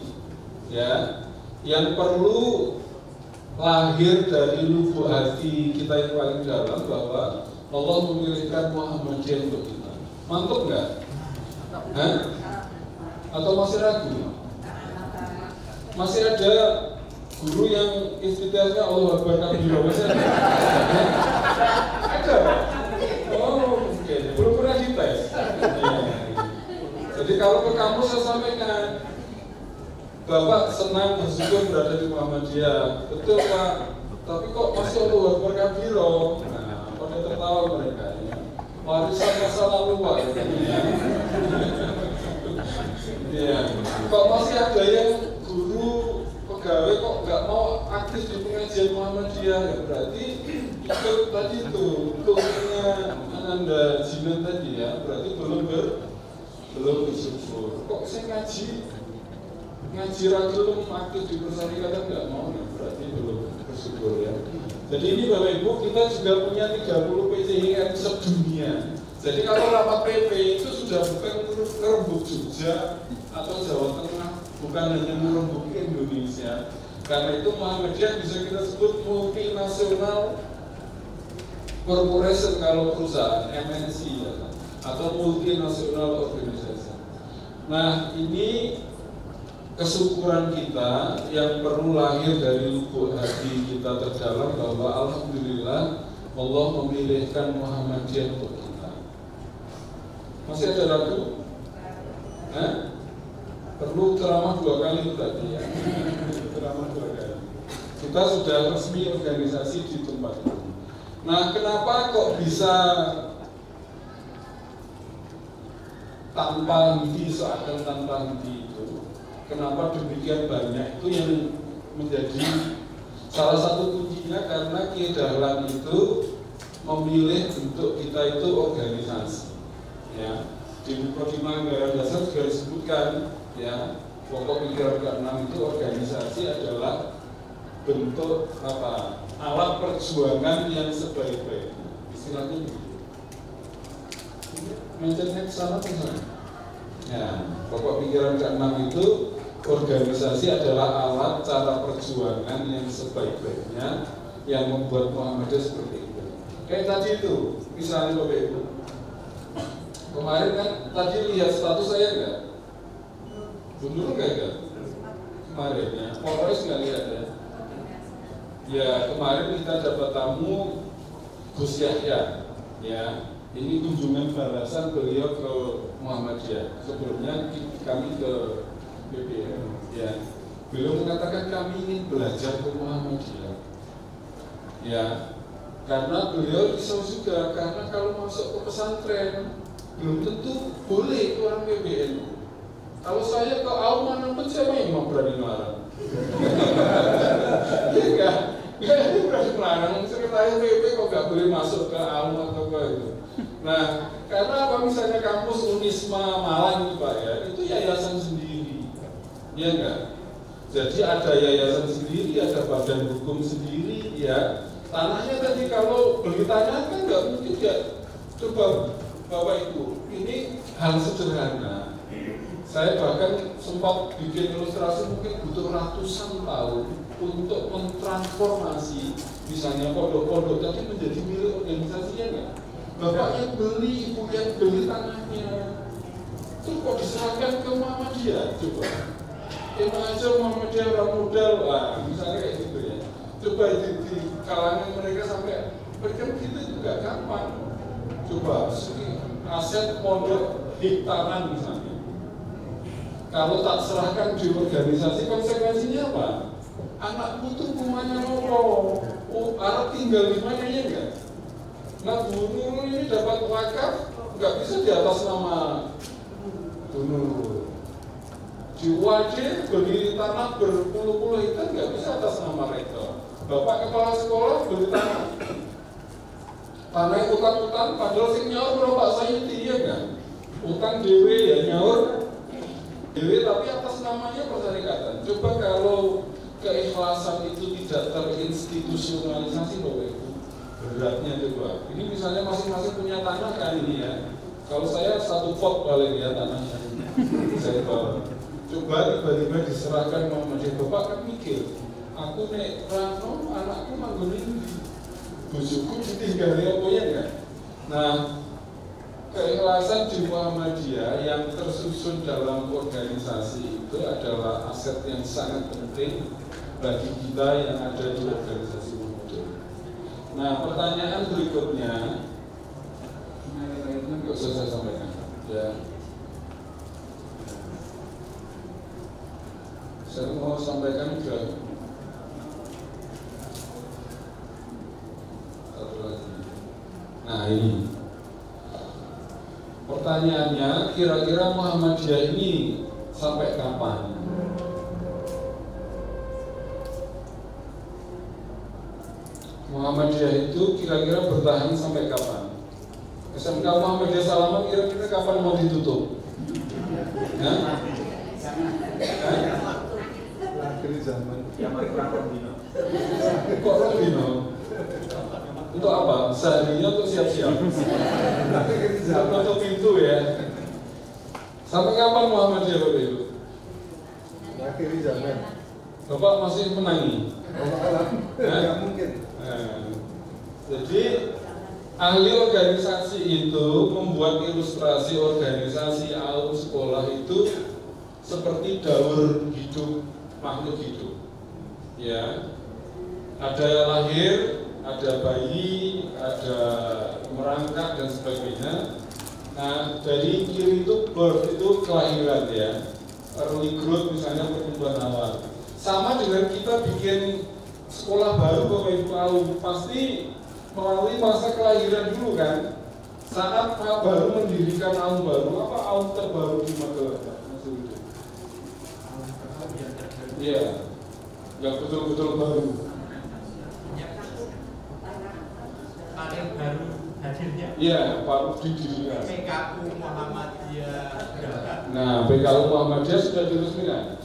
ya, yang perlu lahir dari lubuk hati kita yang paling dalam bahwa Allah memilihkan Muhammadiyah untuk kita. Mantap nggak? Hah? Atau masih ragu? Masih ada guru yang istiqomahnya Allah Akbar kabir? Ada? Oh, oke. Belum pernah dites. Jadi kalau ke kampus saya sampaikan, Bapak senang bersyukur berada di Muhammadiyah, betul Pak. Tapi kok masih Allah Akbar kabir? Nah, pada tertawa mereka. Ya. Warisan masa lalu Pak. Ya. Kok masih ada yang guru pegawai kok nggak mau aktif di pengajian Muhammadiyah? Ya berarti itu tadi itu untuknya Ananda Jinan tadi ya, berarti belum bersyukur. Kok saya ngaji ragilum aktif di persyarikatan nggak mau, ya berarti belum bersyukur ya. Jadi ini Bapak Ibu kita juga punya 30 PCIN sedunia. Jadi kalau rapat PP itu sudah bukan merembuk Jogja atau Jawa Tengah, bukan hanya merembuk Indonesia. Karena itu Muhammadiyah bisa kita sebut multinasional corporation kalau perusahaan MNC ya, atau multinasional organisasi. Nah ini kesyukuran kita yang perlu lahir dari lubuk hati kita terdalam bahwa Alhamdulillah Allah memilihkan Muhammadiyah untuk kita. Masih ada ragu? Perlu ceramah 2 kali tadi ya. Ceramah 2 kali. Kita sudah resmi organisasi di tempat itu. Nah, kenapa kok bisa tanpa henti, seakan tanpa henti itu? Kenapa demikian banyak? Itu yang menjadi salah satu kuncinya karena Kiai Dahlan itu memilih untuk kita itu organisasi. Ya, di Mukadimah Anggaran Dasar juga disebutkan ya, pokok pikiran ke-6 itu organisasi adalah bentuk apa? Alat perjuangan yang sebaik-baiknya. Istilahnya begitu. Mencernya ke sana ke sana. Ya, pokok pikiran ke-6 itu organisasi adalah alat cara perjuangan yang sebaik-baiknya yang membuat Muhammadiyah seperti itu. Kayak tadi itu, misalnya Bapak Ibu, kemarin kan tadi lihat status saya enggak? Dulu enggak? Kemarin ya, Polres nggak lihat ya? Ya kemarin kita dapat tamu Gus Yahya, ya. Ini kunjungan balasan beliau ke Muhammadiyah. Sebelumnya kami ke BPM, ya. Beliau mengatakan kami ingin belajar ke Muhammadiyah, ya. Karena beliau risau juga, karena kalau masuk ke pesantren belum tentu boleh orang BPN. Kalau saya ke Auman pun siapa yang mau berani melarang? Iya enggak berani melarang. Sekretariat PP kok nggak boleh masuk ke Auman atau apa itu? Nah, karena apa misalnya kampus Unisma Malang itu Pak ya, itu yayasan sendiri, ya enggak? Jadi ada yayasan sendiri, ada badan hukum sendiri, ya. Tanahnya tadi kalau beli tanah kan nggak mungkin ya. Coba Bapak Ibu, ini hal sederhana. Saya bahkan sempat bikin ilustrasi mungkin butuh ratusan tahun untuk mentransformasi misalnya pondok-pondok tadi menjadi milik organisasinya enggak? Bapaknya beli, ibunya beli tanahnya, terus kok diserahkan ke Muhammadiyah? Coba, emang aja Muhammadiyah orang modal, misalnya kayak gitu ya. Coba di kalangan mereka sampai berkan gitu itu nggak gampang. Coba, aset pondok hektaran misalnya. Kalau tak serahkan di organisasi, konsekuensinya apa? Anakku tuh rumahnya nopo, Arab tinggal di mana ya enggak? Nah, Bu Nurul ini dapat wakaf, nggak bisa di atas nama Bu Nurul. Di Wajib berdiri tanah berpuluh-puluh hektar nggak bisa atas nama rektor. Bapak kepala sekolah beli tanah utang-utang, padahal sing nyaur kalau Pak Sayuti ya kan? Utang dewe ya nyaur dewe, tapi atas namanya persyarikatan. Coba kalau keikhlasan itu tidak terinstitusionalisasi, Bapak Ibu, beratnya coba. Ini misalnya masing-masing punya tanah kan ini ya. Kalau saya 1 pot paling ya tanahnya. Saya tahu. Coba tiba-tiba diserahkan Muhammadiyah, Bapak kan mikir, aku nek rano anakku manggon ini, bojoku ditinggali apa ya enggak? Nah, keikhlasan di Muhammadiyah yang tersusun dalam organisasi itu adalah aset yang sangat penting bagi kita yang ada di organisasi Muhammadiyah. Nah, pertanyaan berikutnya, ini nggak usah saya sampaikan, ya. Saya mau sampaikan juga satu lagi. Nah ini. Pertanyaannya, kira-kira Muhammadiyah ini sampai kapan? Muhammadiyah itu kira-kira bertahan sampai kapan? SMK Muhammadiyah Salaman kira-kira kapan mau ditutup? Nah? Akhir zaman. Kok Rombino? Untuk apa? Seharinya untuk siap-siap. Untuk pintu ya. Sampai kapan Muhammadiyah Bapak Ibu? Akhir zaman. Bapak masih menangi? Tidak mungkin. Jadi ahli organisasi itu membuat ilustrasi organisasi AUM sekolah itu seperti daur hidup makhluk hidup. Ya, ada lahir, ada bayi, ada merangkak dan sebagainya. Nah, dari kiri itu birth itu kelahiran ya, early growth misalnya pertumbuhan awal. Sama dengan kita bikin sekolah baru Bapak Ibu AUM, pasti melalui masa kelahiran dulu kan. Saat baru mendirikan AUM baru, apa AUM terbaru di Magelang? Iya, nggak betul-betul baru. Paling baru hadirnya. Iya, baru didirikan. PKU Muhammadiyah. Nah, PKU Muhammadiyah sudah diresmikan.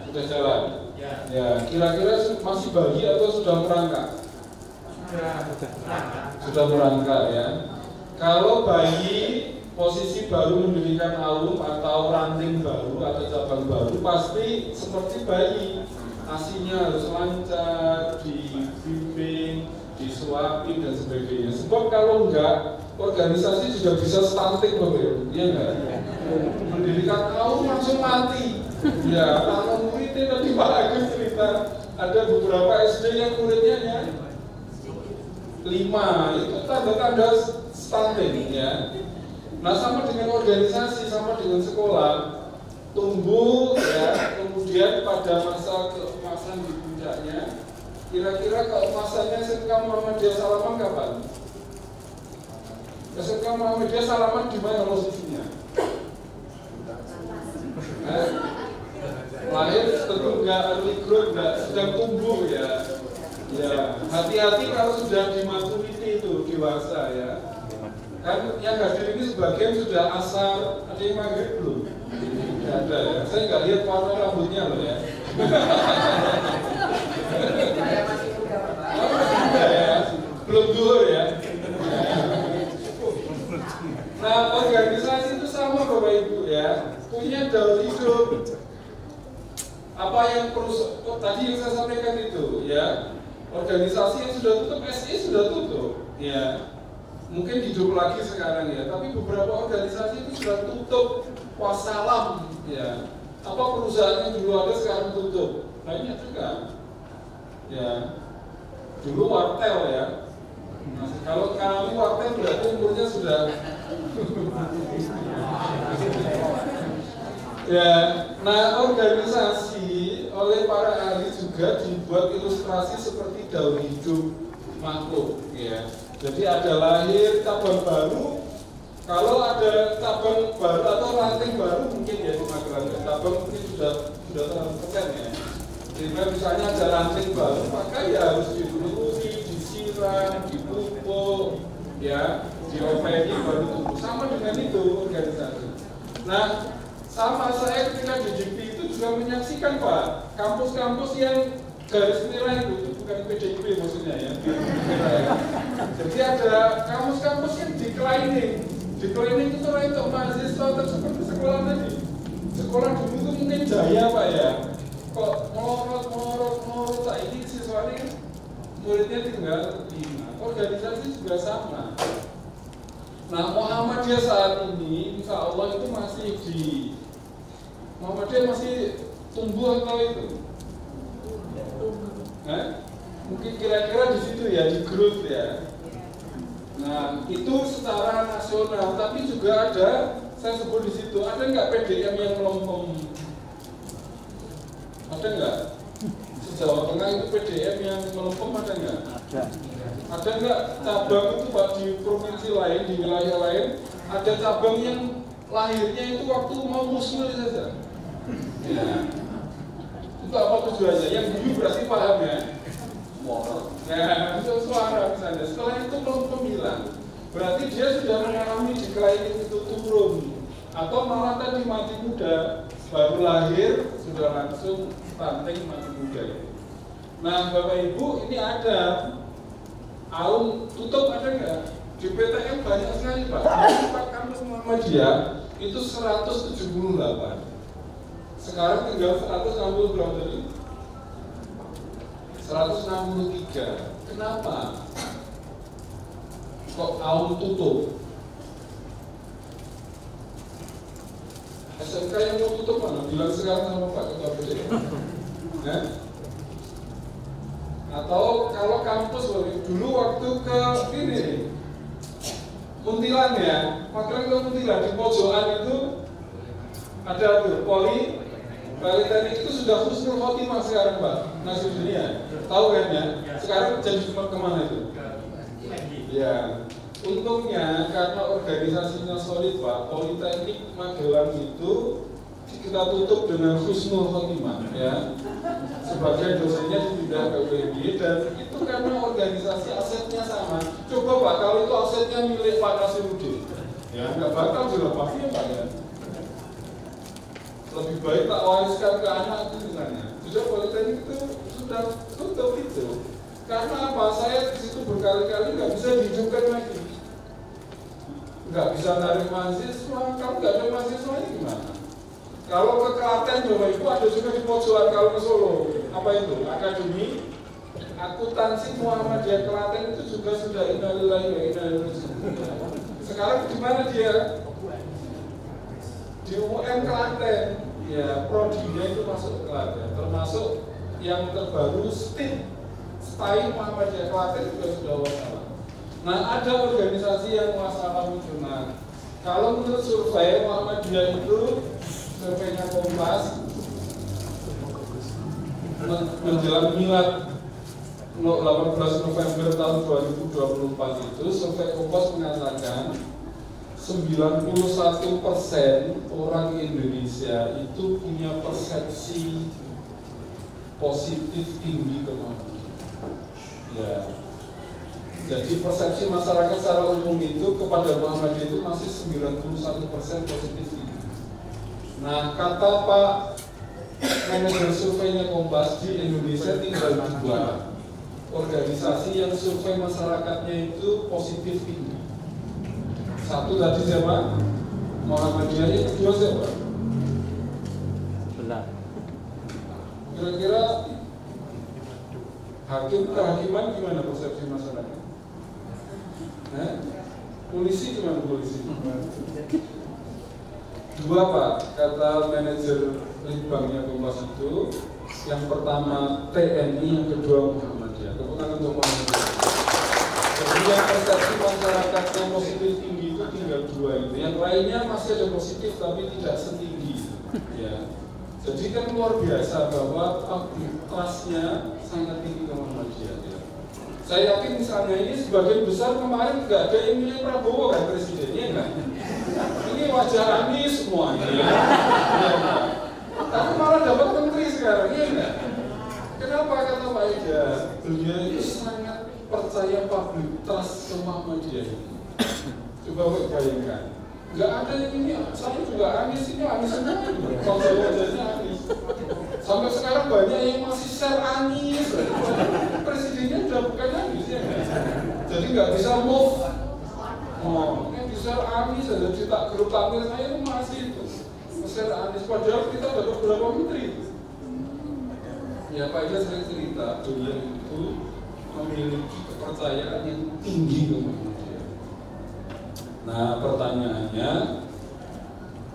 Sudah jalan. Ya, kira-kira masih bayi atau sudah merangkak? Sudah merangkak ya. Kalau bayi posisi baru mendirikan AUM atau ranting baru atau cabang baru pasti seperti bayi, asinya harus lancar, dibimbing, disuapin disuapin dan sebagainya. Sebab kalau enggak, organisasi juga bisa stunting, Bapak, iya enggak? Pendidikan kaum langsung mati. Ya, kalau muridnya tadi Pak Agus cerita, ada beberapa SD yang muridnya hanya 5, itu tanda-tanda stunting ya. Nah, sama dengan organisasi, sama dengan sekolah, tumbuh ya, kemudian pada masa keemasan di puncaknya. Kira-kira kalau masanya SMK Muhammadiyah Salaman kapan? SMK Muhammadiyah Salaman di mana posisinya? Lahir tentu enggak early growth, enggak sedang tumbuh ya. Ya, hati-hati kalau sudah di maturity itu dewasa ya. Kan yang hadir ini sebagian sudah asar, ada yang maghrib belum? Tidak ada ya. Saya nggak lihat warna rambutnya loh ya. Saya masih muda, Pak. Ya, belum duhur ya. Nah, organisasi itu sama Bapak Ibu ya, punya daur hidup. Apa yang tadi yang saya sampaikan itu ya, organisasi yang sudah tutup, SI sudah tutup ya. Mungkin hidup lagi sekarang ya, tapi beberapa organisasi itu sudah tutup, wassalam ya. Apa perusahaan yang dulu ada sekarang tutup, banyak juga ya. Dulu wartel ya. Nah, kalau kami wartel berarti umurnya sudah ya. Nah, organisasi oleh para ahli juga dibuat ilustrasi seperti daur hidup makhluk ya. Jadi ada lahir cabang baru. Kalau ada cabang baru atau ranting baru mungkin ya di Magelang. Cabang ini sudah terlalu keren ya. Sehingga misalnya ada ranting baru, maka ya harus diluruskan, disiram, dipupuk, ya, diopeni baru tumbuh. Sama dengan itu organisasi. Nah, sama saya ketika di GP itu juga menyaksikan Pak, kampus-kampus yang garis merah itu bukan PDIP maksudnya ya. Jadi ada kampus-kampus yang declining itu untuk mahasiswa seperti sekolah tadi. Sekolah dulu itu mungkin jaya Pak ya. Kok ngorot tak ini siswanya muridnya tinggal 5. Organisasi juga sama. Nah, Muhammadiyah saat ini insya Allah itu masih Muhammadiyah masih tumbuh atau itu? Mungkin kira-kira di situ ya, di growth ya. Nah, itu secara nasional, tapi juga ada, saya sebut di situ, ada nggak PDM yang melempem? Ada nggak? Sejauh Tengah itu PDM yang melempem ada nggak? Ada nggak cabang itu Pak di provinsi lain, di wilayah lain, ada cabang yang lahirnya itu waktu mau musnul saja? Ya. Itu apa tujuannya? Yang dulu berarti paham ya? Nah, itu suara misalnya. Setelah itu pemilihan, berarti dia sudah mengalami declining itu turun, atau malah tadi mati muda, baru lahir sudah langsung stunting mati muda. Nah, Bapak Ibu ini ada aum tutup ada nggak? Di PTM banyak sekali Pak. Di kampus Muhammadiyah itu 178. Sekarang tinggal 160 berapa tadi? 163. Kenapa? Kok aum tutup? SMK yang mau tutup mana? Bilang sekarang sama Pak Ketua PDM. Atau kalau kampus dulu waktu ke ini Muntilan ya, Magelang ke Muntilan di pojokan itu ada tuh Politeknik itu sudah husnul khotimah sekarang Pak, nasib dunia. Tahu kan ya? Sekarang jadi cuma kemana itu? Ya, untungnya karena organisasinya solid Pak, Politeknik Magelang itu kita tutup dengan husnul khotimah ya. Sebagian dosennya dipindah ke UNB dan itu karena organisasi asetnya sama. Coba Pak, kalau itu asetnya milik Pak Nasiruddin, ya nggak bakal dilepas ya Pak ya. Lebih baik tak wariskan ke anak itu misalnya. Sudah Politeknik itu sudah tutup itu. Karena apa? Saya di situ berkali-kali nggak bisa dihidupkan lagi. Nggak bisa narik mahasiswa. Kalau nggak ada mahasiswa ini gimana? Kalau ke Klaten Bapak Ibu ada juga di pojokan. Kalau ke Solo apa itu? akuntansi Muhammadiyah Klaten itu juga sudah innalillahi wa inna ilaihi raji'un. Sekarang di mana dia? Di UM Klaten. Ya, prodinya itu masuk ke Klaten, termasuk yang terbaru STAI Muhammadiyah Klaten juga sudah wassalam. Nah, ada organisasi yang wassalam itu. Nah, kalau menurut survei Muhammadiyah itu, surveinya Kompas menjelang milad 18 November tahun 2024 itu, survei Kompas mengatakan 91% orang Indonesia itu punya persepsi positif tinggi ke Muhammadiyah. Ya. Jadi persepsi masyarakat secara umum itu kepada Muhammadiyah itu masih 91% positif tinggi. Nah, kata Pak manajer surveinya Kompas, di Indonesia tinggal 2 organisasi yang survei masyarakatnya itu positif tinggi. Satu tadi siapa? Muhammadiyah. Yang kedua siapa? Benar. Kira-kira hakim kehakiman gimana persepsi masyarakat? Polisi gimana polisi? 2 Pak, kata manajer Litbangnya Kompas itu, yang pertama TNI, yang kedua Muhammadiyah. Tepuk tangan untuk Muhammadiyah. Jadi yang persepsi masyarakatnya positif tinggi itu tinggal 2 itu. Yang lainnya masih ada positif tapi tidak setinggi. Ya. Jadi kan luar biasa bahwa kelasnya sangat tinggi ke Muhammadiyah. Ya. Saya yakin misalnya ini sebagian besar kemarin nggak ada yang milih Prabowo kan presidennya kan? Ini wajah Anies semuanya. Ya. Tapi malah dapat menteri sekarang, iya enggak? Kenapa kata Pak Ida? Beliau itu sangat percaya public trust ke Muhammadiyah ini. Coba bayangkan, nggak ada yang ini, saya juga Anies, ini Anies semua, kalau wajahnya Anies. Sampai sekarang banyak yang masih share Anies, presidennya udah bukan Anies ya kan? Jadi nggak bisa move. Oh, yang bisa Anies ada cerita grup tampil saya itu masih itu. Share Anies, padahal kita dapat beberapa menteri. Ya Pak Ida sering cerita, beliau itu memiliki kepercayaan yang tinggi ke Muhammadiyah. Nah pertanyaannya,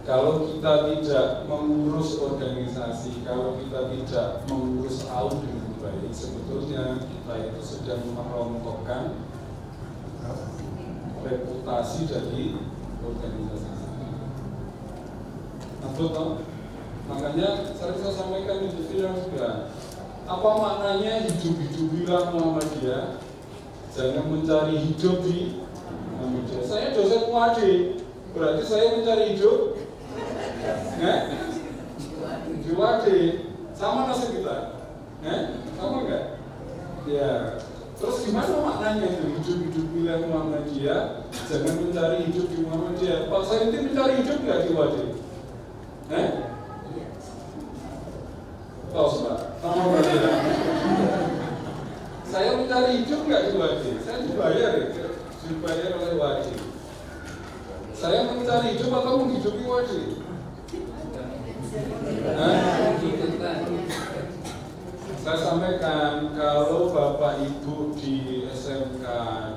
kalau kita tidak mengurus organisasi, kalau kita tidak mengurus AUD dengan baik, sebetulnya kita itu sedang merontokkan reputasi dari organisasi. Betul, makanya sering saya sampaikan di video juga, apa maknanya hidup-hidupilah Muhammadiyah, jangan mencari hidup di Muhammadiyah. Saya dosen UAD, berarti saya mencari hidup di UAD, sama nasib kita, sama enggak? Ya, terus gimana maknanya itu hidup-hidupilah Muhammadiyah, jangan mencari hidup di Muhammadiyah. Pak saya itu mencari hidup nggak di UAD? Tahu Pak, saya mencari hidup nggak di UAD? Saya dibayar oleh UAD. Saya mencari hidup atau menghidupi UAD? Saya sampaikan kalau Bapak Ibu di SMK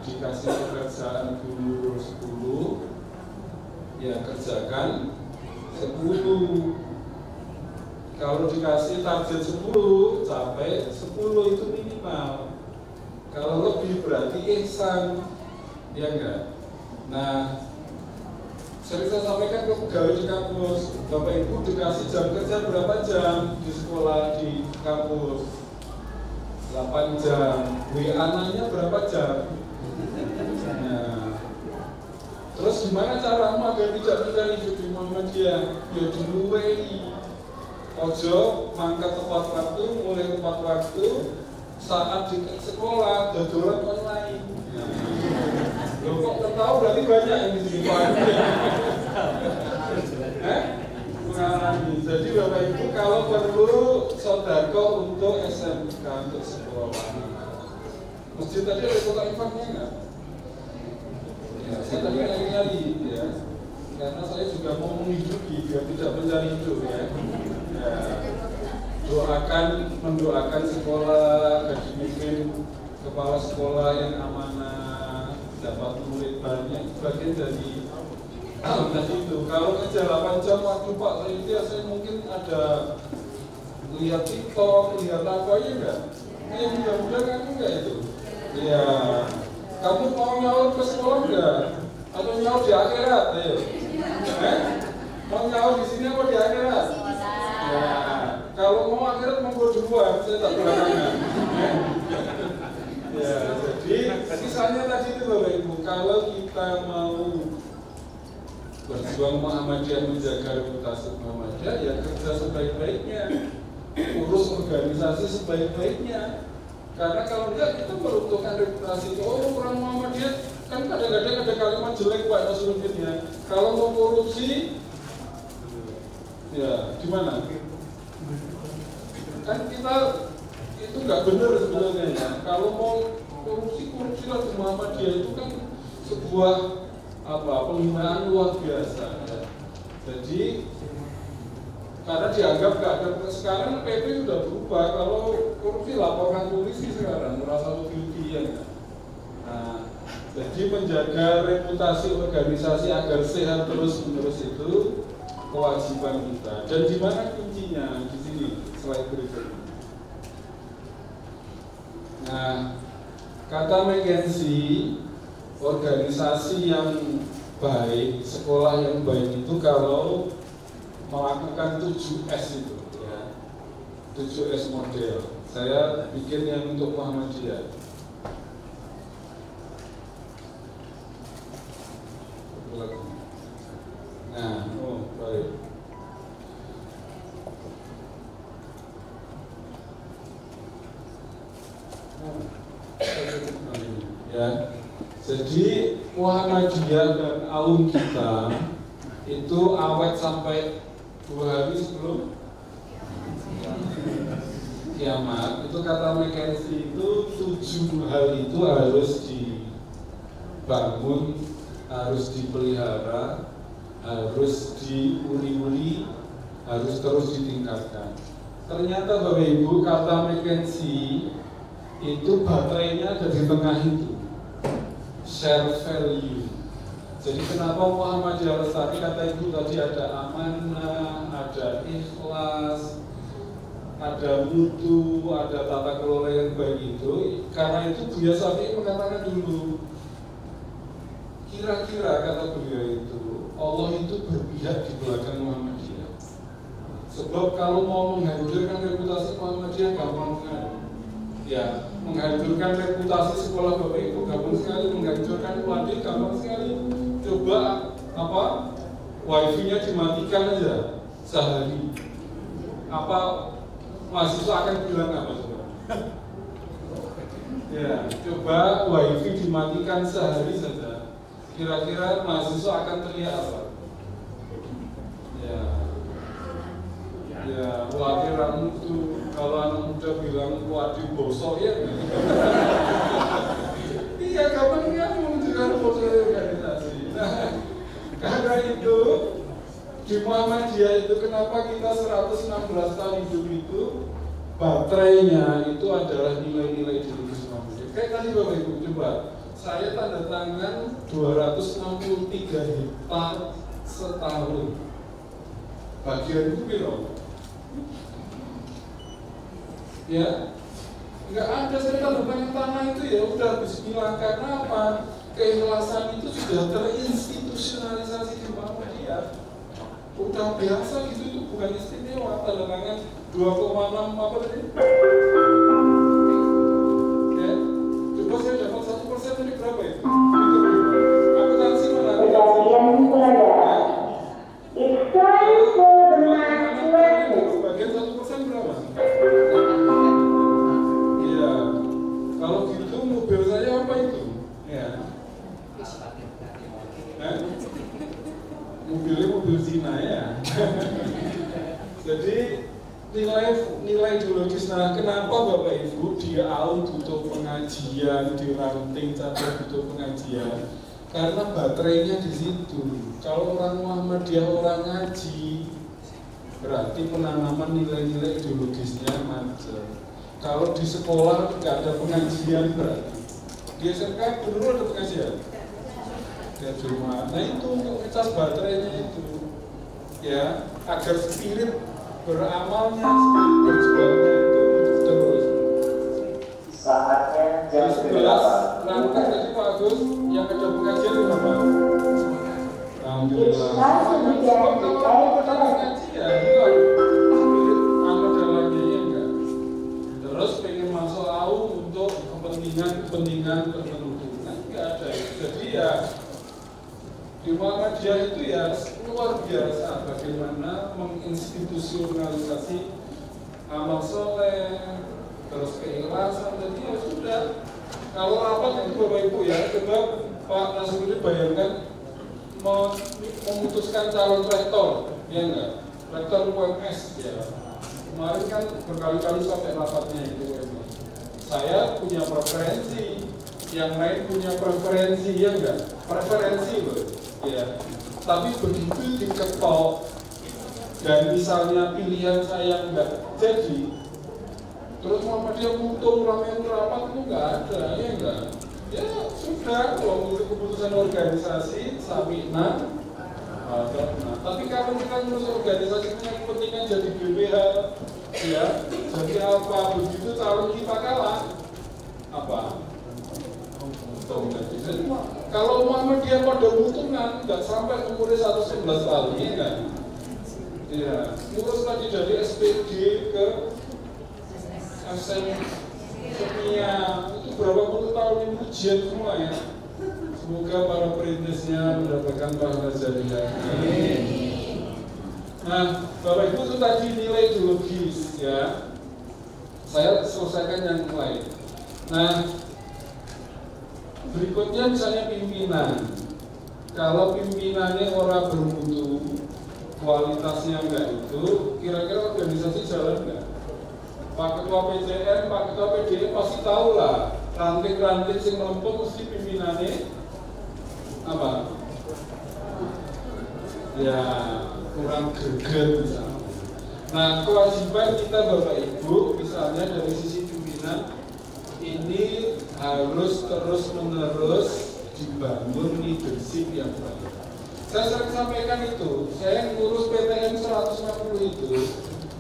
dikasih pekerjaan guru 10, ya kerjakan 10. Kalau dikasih target 10, capai 10 itu minimal. Kalau lebih berarti ihsan, ya enggak? Nah, sering saya sampaikan ke pegawai di kampus, Bapak Ibu dikasih jam kerja berapa jam di sekolah di kampus? 8 jam. WA-nya berapa jam? Nah, terus gimana caramu agar tidak mencari hidup di Muhammadiyah? Ya diluwei. Ojo mangkat tepat waktu, mulai tepat waktu, saat di sekolah dodolan online. Loh kok tahu berarti banyak yang di sini Pak. Mengalami. Jadi Bapak Ibu kalau perlu sodako untuk SMK, untuk sekolah. Masjid tadi ada kota infaknya enggak? Ya, saya tadi nyari ya. Karena saya juga mau menghidupi biar tidak mencari hidup ya. Ya, mendoakan sekolah gaji mungkin kepala sekolah yang amanah, dapat murid banyak, bagian dari tadi itu. Kalau kerja 8 jam, waktu Pak saya mungkin ada lihat TikTok, lihat apa ya enggak? Ya mudah-mudahan kamu enggak itu. Ya, kamu mau nyaur ke sekolah enggak? Atau nyaur di akhirat? Ayo. Mau nyaur di sini apa di akhirat? Ya, kalau mau akhirat mau berdua, saya tak belakangan. Ya, jadi sisanya tadi itu Bapak Ibu, kalau kita mau berjuang Muhammadiyah, menjaga reputasi Muhammadiyah, ya kerja sebaik-baiknya, urus organisasi sebaik-baiknya. Karena kalau enggak kita meruntuhkan reputasi itu. Oh, orang Muhammadiyah kan kadang-kadang ada kalimat jelek Pak Nasruddin ya. Kalau mau korupsi, ya gimana? Kan kita itu nggak benar sebenarnya ya. Kalau mau korupsi lah di Muhammadiyah itu kan sebuah penghinaan luar biasa ya. Jadi karena dianggap nggak ada, sekarang PP sudah berubah, kalau korupsi laporkan polisi sekarang, merasa guilty ya. Nah, jadi menjaga reputasi organisasi agar sehat terus-menerus itu kewajiban kita. Dan di mana kuncinya? Di sini, slide berikutnya. Nah, kata McKinsey, organisasi yang baik, sekolah yang baik itu kalau melakukan 7S itu ya, 7S model. Saya bikin yang untuk Muhammadiyah. Nah, baik. Ya, jadi Muhammadiyah dan Aum kita itu awet sampai 2 hari sebelum kiamat. Itu kata McKinsey itu 7 hal itu harus dibangun, harus dipelihara, harus diuli-uli, harus terus ditingkatkan. Ternyata Bapak Ibu, kata McKinsey itu baterainya ada di tengah itu, share value. Jadi kenapa Muhammadiyah Lestari, kata Ibu tadi, ada amanah, ada ikhlas, ada mutu, ada tata kelola yang baik itu. Karena itu Buya Syafi'i mengatakan dulu, kira-kira kata beliau itu, Allah itu berpihak di belakang Muhammadiyah. Sebab kalau mau menghancurkan reputasi Muhammadiyah gampang sekali. Ya, menghancurkan reputasi sekolah Bapak Ibu gampang sekali, menghancurkan UAD gampang sekali. Coba wifi-nya dimatikan aja sehari, mahasiswa akan bilang apa coba? Ya, coba wifi dimatikan sehari saja, kira-kira mahasiswa akan teriak apa? Ya, khawatir itu kalau anak muda bilang khawatir bosok ya. Iya, kapan kan menunjukkan bosok organisasi. Nah, karena itu di Muhammadiyah itu kenapa kita 116 tahun hidup itu baterainya itu adalah nilai-nilai ideologis Muhammadiyah. Kayak tadi Bapak Ibu coba, saya tanda tangan 263 hektar setahun. Bagian itu berapa? Ya, nggak ada. Saya tanda tangan tanah itu ya udah bismillah. Karena apa? Keikhlasan itu sudah terinstitusionalisasi di Muhammadiyah. Udah biasa gitu, itu bukan istimewa. Tanda tangan 2,6 apa tadi? Ya, coba saya dapat 1% ini berapa itu? Akuntansi mana? Perhatian pelajar. It's time for the math lesson. Bagian 1% berapa? Iya. Kalau gitu mobil saya apa itu? Ya. Mobilnya mobil Cina ya. Jadi nilai ideologis. Nah, kenapa Bapak Ibu di AUM butuh pengajian, di ranting catur butuh pengajian? Karena baterainya di situ. Kalau orang Muhammadiyah orang ngaji, berarti penanaman nilai-nilai ideologisnya macet. Kalau di sekolah nggak ada pengajian berarti di SMK dulu ada pengajian ya cuma. Nah itu untuk ngecas baterainya itu ya, agar spirit beramalnya, spirit berjuangnya itu terus. Saatnya jam 11 langkah tadi Pak Agus yang ada pengajian di mana? Alhamdulillah. Kalau ada pengajian itu spirit amal jalannya ya enggak. Terus pengen masuk AU untuk kepentingan tertentu, nah nggak ada. Jadi ya di Muhammadiyah itu ya luar biasa bagaimana menginstitusionalisasi amal soleh, terus keikhlasan. Jadi ya sudah, kalau rapat itu Bapak Ibu ya, coba Pak Nasruddin bayangkan memutuskan calon rektor, ya enggak, rektor UMS ya. Kemarin kan berkali-kali sampai rapatnya itu. Saya punya preferensi, yang lain punya preferensi, ya enggak? Preferensi loh, ya. Tapi begitu diketok dan misalnya pilihan saya enggak jadi, terus Muhammadiyah mutung ramen rapat itu enggak ada, ya enggak? Ya sudah, kalau itu keputusan organisasi, samina. Nah, tapi kalau kita ngurus organisasi punya kepentingan jadi BPH, ya, jadi apa begitu calon kita kalah, apa? Jadi kalau Muhammadiyah pada mutungan nggak sampai umurnya 111 tahun, ya kan? Iya, ngurus tadi dari SPD ke SM Sepia itu berapa puluh tahun ini ujian semua ya. Semoga para perintisnya mendapatkan pahala jariah. Nah, Bapak Ibu itu tadi nilai ideologis ya. Saya selesaikan yang lain. Nah, berikutnya misalnya pimpinan. Kalau pimpinannya orang bermutu, kualitasnya enggak itu, kira-kira organisasi jalan enggak? Pak Ketua PJN, Pak Ketua PDN pasti tahu lah. Ranting-ranting yang melempem mesti pimpinannya apa? Ya kurang greget misalnya. Nah, kewajiban kita Bapak Ibu misalnya dari sisi pimpinan ini harus terus-menerus dibangun leadership yang baik. Saya sering sampaikan itu, saya ngurus PTN 150 itu,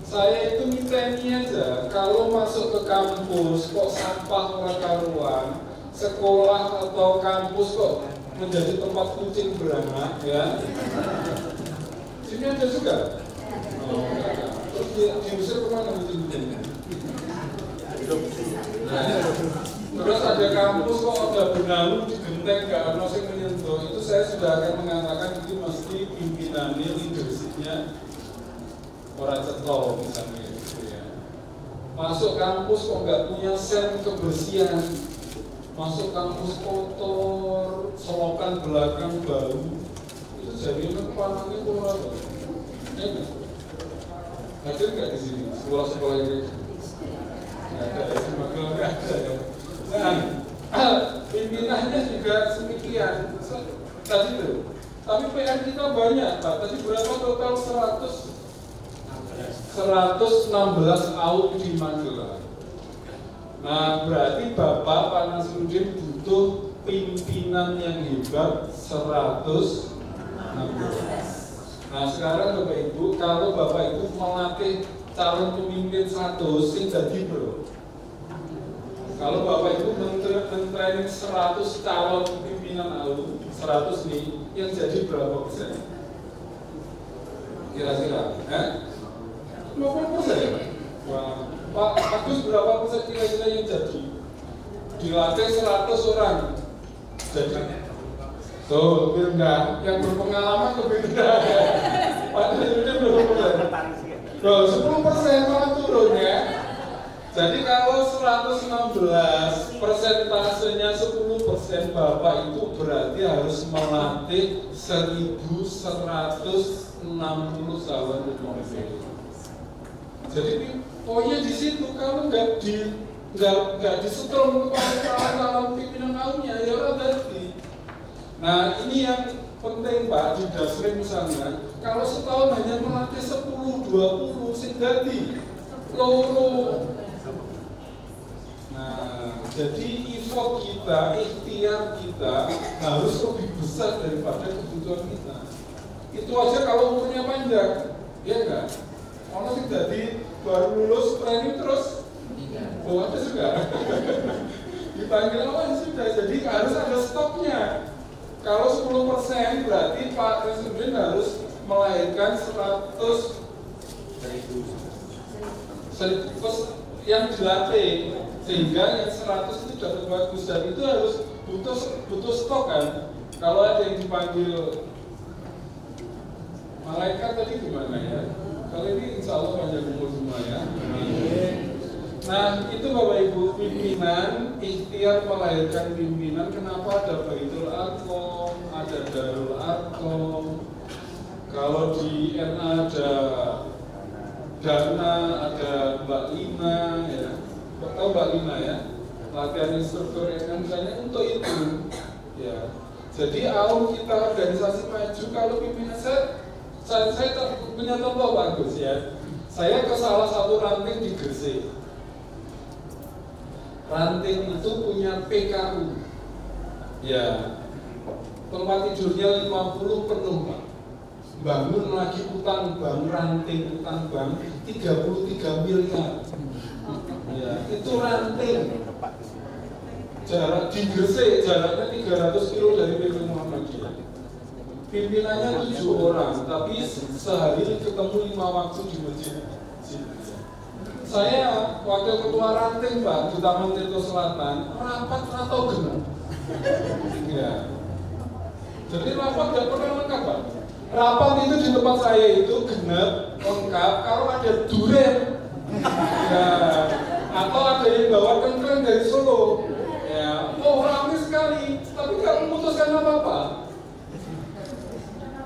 saya itu minta ini aja, kalau masuk ke kampus kok sampah orang karuan, sekolah atau kampus kok menjadi tempat kucing beranak ya. Sini ada juga. Oh, terus diusir kemana kucing-kucingnya? Terus ada kampus kok ada benalu digenteng nggak ada yang menyentuh, itu saya sudah akan mengatakan itu mesti pimpinannya, leadershipnya orang cetol misalnya gitu ya. Masuk kampus kok nggak punya sen kebersihan, masuk kampus kotor, selokan belakang bau, itu jadi kepanannya kurang. Hadir nggak di sini sekolah-sekolah ini? Nggak ada, semoga nggak ada ya. Nah, pimpinannya juga semikian. Tadi itu, tapi PR kita banyak, Pak. Tadi berapa total 116 AU di Magelang. Nah, berarti Bapak Pak Nasruddin butuh pimpinan yang hebat 116. Nah, sekarang Bapak Ibu, kalau Bapak Ibu melatih calon pemimpin 100, sing jadi bro. Kalau Bapak Ibu men-training 100 calon pimpinan AU, 100 nih, yang jadi berapa persen? Kira-kira, 50% ya Pak? Wah, Pak Agus berapa persen kira-kira yang jadi? Dilatih 100 orang jadi. Tuh, lebih rendah. Yang berpengalaman lebih rendah ya. Pak Nasruddin berapa persen? Tuh, 10% malah turun ya. Jadi kalau 116 persentasenya 10%, Bapak itu berarti harus melatih 1.160 calon pemimpin. Jadi poinnya di situ, kalau nggak disetrum kepada calon pimpinan AU-nya ya orang tadi. Nah ini yang penting Pak di Dasrin misalnya, kalau setahun hanya melatih 10-20 sing dadi loro. Jadi effort kita, ikhtiar kita harus lebih besar daripada kebutuhan kita. Itu aja kalau umurnya panjang, ya enggak? Kalau tidak baru lulus training terus, ada juga. Dipanggil apa sudah, jadi harus ada stoknya. Kalau 10% berarti Pak Presiden harus melahirkan 100 yang dilatih, sehingga yang 100 itu dapat bagus, dan itu harus butuh stok kan. Kalau ada yang dipanggil malaikat tadi gimana ya? Kalau ini insya Allah panjang umur semua ya. Nah itu Bapak Ibu, pimpinan, ikhtiar melahirkan pimpinan. Kenapa ada Baitul Arqam, ada Darul Arqam? Kalau di NA ada Dana, ada Mbak Lina ya. Tahu Mbak Lina ya? Latihan instruktur yang misalnya untuk itu ya. Jadi AUM kita organisasi maju kalau pimpinan saya punya contoh bagus ya. Saya ke salah satu ranting di Gresik. Ranting itu punya PKU. Ya. Tempat tidurnya 50 penuh, Pak. Bangun lagi utang bank, ranting utang bank 33 miliar. Ya, itu ranting. Jarak di Gresik, jaraknya 300 kilo dari PP Muhammadiyah. Pimpinannya 7 orang, tapi sehari ketemu 5 waktu di masjid. Saya wakil ketua ranting Pak di Taman Tirto Selatan, rapat atau genap. Ya. Jadi rapat tidak pernah lengkap Pak. Rapat itu di tempat saya itu genap, lengkap kalau ada duren. Ya. Atau ada yang bawa kentang dari Solo. Ya. Oh ramai sekali, tapi nggak memutuskan apa-apa.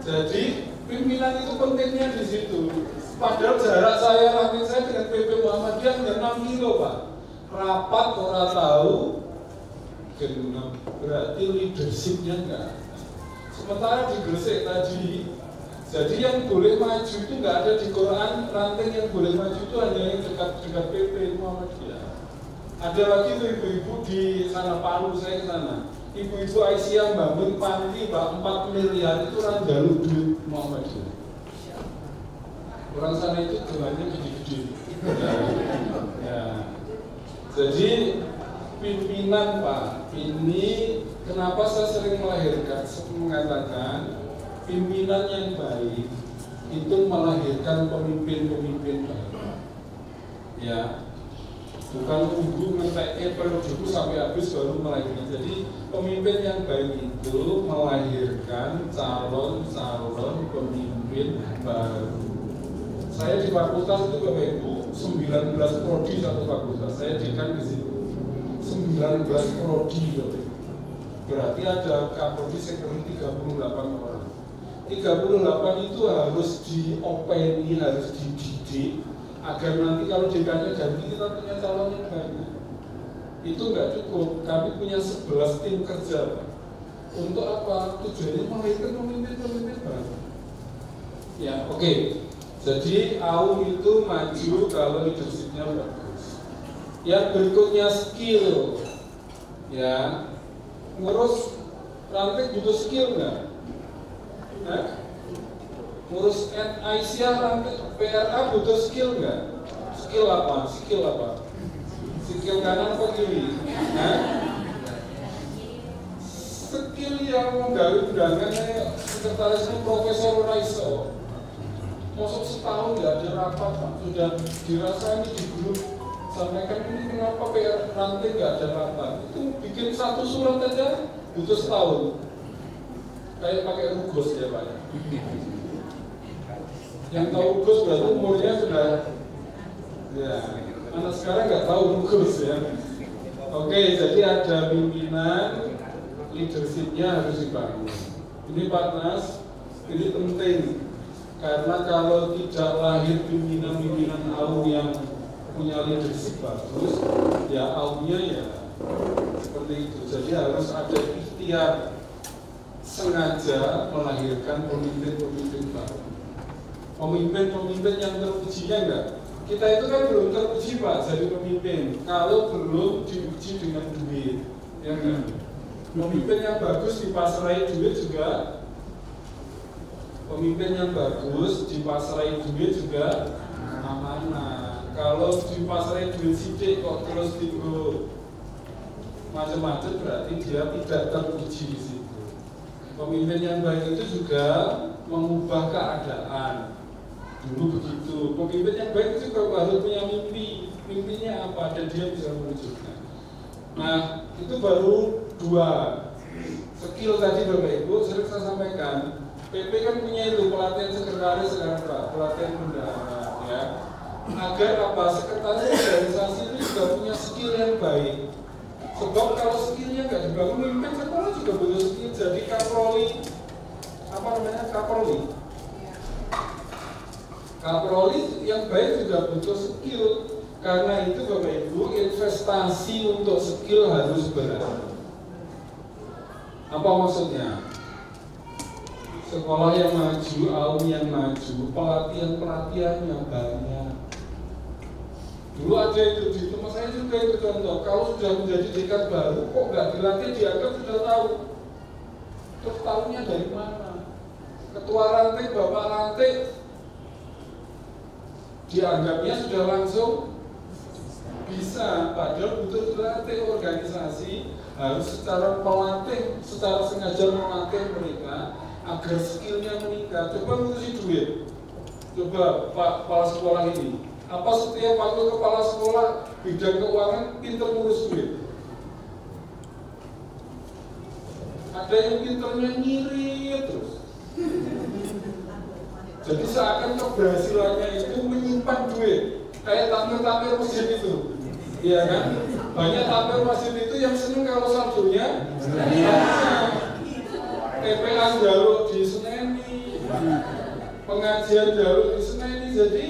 Jadi pimpinan itu pentingnya di situ. Padahal jarak saya ranting saya dengan PP Muhammadiyah hanya 6 kilo Pak. Rapat orang tahu, genap berarti leadershipnya enggak. Sementara di Gresik tadi, jadi yang boleh maju itu enggak ada di Quran. Ranting yang boleh maju itu hanya yang dekat PP Muhammadiyah. Ada lagi tuh ibu-ibu di sana Palu, saya ke sana. Ibu-ibu Aisyah bangun panti Pak 4 miliar itu orang jalur duit Muhammadiyah. Orang sana itu gelarnya gede-gede. Ya. Jadi pimpinan Pak, ini kenapa saya sering mengatakan pimpinan yang baik itu melahirkan pemimpin-pemimpin baik. Ya. Bukan tunggu ngetek periode sampai habis baru melahirkan. Jadi pemimpin yang baik itu melahirkan calon-calon pemimpin baru. Saya di fakultas itu Bapak Ibu 19 prodi satu fakultas. Saya dekan di situ 19 prodi Bapak Ibu. Berarti ada kaprodi sekitar 38 orang. 38 itu harus diopeni, harus dididik agar nanti kalau dekannya ganti kita punya calon yang banyak. Itu nggak cukup. Kami punya 11 tim kerja. Untuk apa? Tujuannya melahirkan pemimpin-pemimpin baru. Ya, oke. Jadi AUM itu maju kalau leadershipnya bagus. Yang berikutnya skill. Ya, ngurus ranting butuh skill nggak? Ngurus Aisyah ranting PRA butuh skill nggak? Skill apa? Skill kanan atau kiri? Skill yang menggali undangannya sekretarisnya Profesor Raiso. Masuk setahun nggak ada rapat Pak, sudah dirasani di grup. Sampaikan ini kenapa PR ranting nggak ada rapat? Itu bikin satu surat aja butuh setahun. Kayak pakai rugos ya Pak. Yang tahu rugos berarti umurnya sudah ya. Anak sekarang nggak tahu rugos ya. Oke, jadi ada pimpinan, leadershipnya harus dibangun. Ini Pak Nas, ini penting. Karena kalau tidak lahir pimpinan-pimpinan AUM yang punya leadership bagus, ya AUM-nya ya seperti itu. Jadi harus ada ikhtiar sengaja melahirkan pemimpin-pemimpin baru. Pemimpin-pemimpin yang terujinya enggak? kita itu kan belum teruji Pak jadi pemimpin kalau belum diuji dengan duit, ya kan? Pemimpin yang bagus dipasrai duit juga, pemimpin yang bagus dipasrai duit juga amanah. Kalau dipasrai duit sidik kok terus timbul macam-macam berarti dia tidak teruji di situ. Pemimpin yang baik itu juga mengubah keadaan. Dulu begitu, pemimpin yang baik itu juga harus punya mimpi. Mimpinya apa dan dia bisa mewujudkan. Nah, itu baru 2 skill tadi Bapak Ibu. Sering saya sampaikan, PP kan punya itu pelatihan sekretaris sekarang Pak, pelatihan bendahara ya. Agar apa? Sekretaris organisasi itu juga punya skill yang baik. Sebab kalau skillnya nggak dibangun, pemimpin sekolah juga butuh skill. Jadi kaproli, apa namanya kaproli? Kaproli yang baik juga butuh skill. Karena itu Bapak Ibu, investasi untuk skill harus berat. Apa maksudnya? Sekolah yang maju, aum yang maju, pelatihan-pelatihan yang banyak. Dulu ada itu di tempat saya juga itu contoh. Kalau sudah menjadi dekan baru, kok nggak dilatih dianggap sudah tahu. Terus tahunya dari mana? Ketua ranting, bapak ranting, dianggapnya sudah langsung bisa, padahal butuh dilatih. Organisasi harus secara melatih, secara sengaja melatih mereka agar skillnya meningkat. Coba ngurusi duit. Coba Pak Kepala Sekolah ini, apa setiap waktu Kepala Sekolah bidang keuangan pintar ngurus duit? Ada yang pintarnya ngirit terus. Jadi seakan keberhasilannya itu menyimpan duit, kayak tampil-tampil mesin itu, iya kan? Banyak tampil mesin itu yang seneng kalau saldonya, TPA jalur di Seneni, pengajian jalur di Seneni, jadi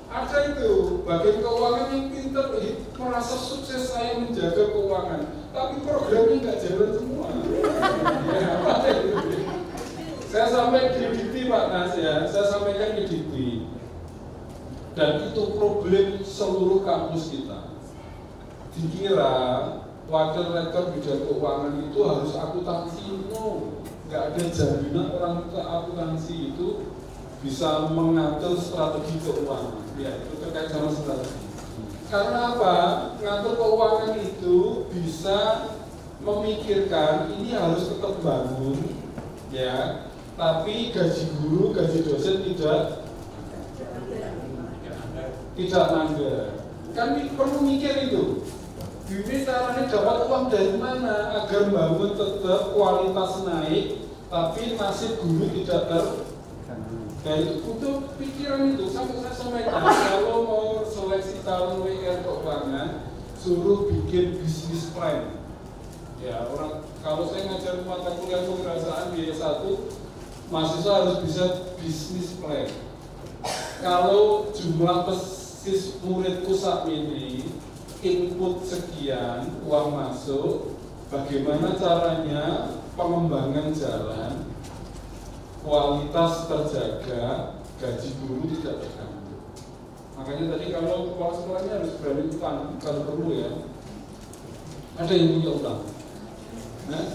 ada itu bagian keuangan yang pintar, merasa sukses saya menjaga keuangan, tapi programnya nggak jalan semua. Ya, ada itu. Saya sampai di Dikti Pak Nas ya, saya sampaikan ke Dikti, dan itu problem seluruh kampus kita. Dikira wakil rektor bidang keuangan itu harus akuntansi, no, nggak ada jaminan orang akuntansi itu bisa mengatur strategi keuangan. Ya, itu terkait sama strategi. Karena apa? Ngatur keuangan itu bisa memikirkan ini harus tetap bangun, ya. Tapi gaji guru, gaji dosen tidak nangga. Kan perlu mikir itu. Ini caranya dapat uang dari mana agar bangun tetap kualitas naik, tapi nasib guru tidak dari untuk pikiran itu. Sampai saya sampaikan kalau mau seleksi calon WR keuangan, suruh bikin bisnis plan. Ya, orang kalau saya ngajar mata kuliah kewirausahaan di S1, mahasiswa harus bisa bisnis plan. Kalau jumlah pesis muridku saat ini input sekian, uang masuk, bagaimana caranya pengembangan jalan, kualitas terjaga, gaji guru tidak terganggu. Makanya tadi kalau kepala sekolahnya harus berani utang kalau perlu ya. Ada yang punya utang? Nah,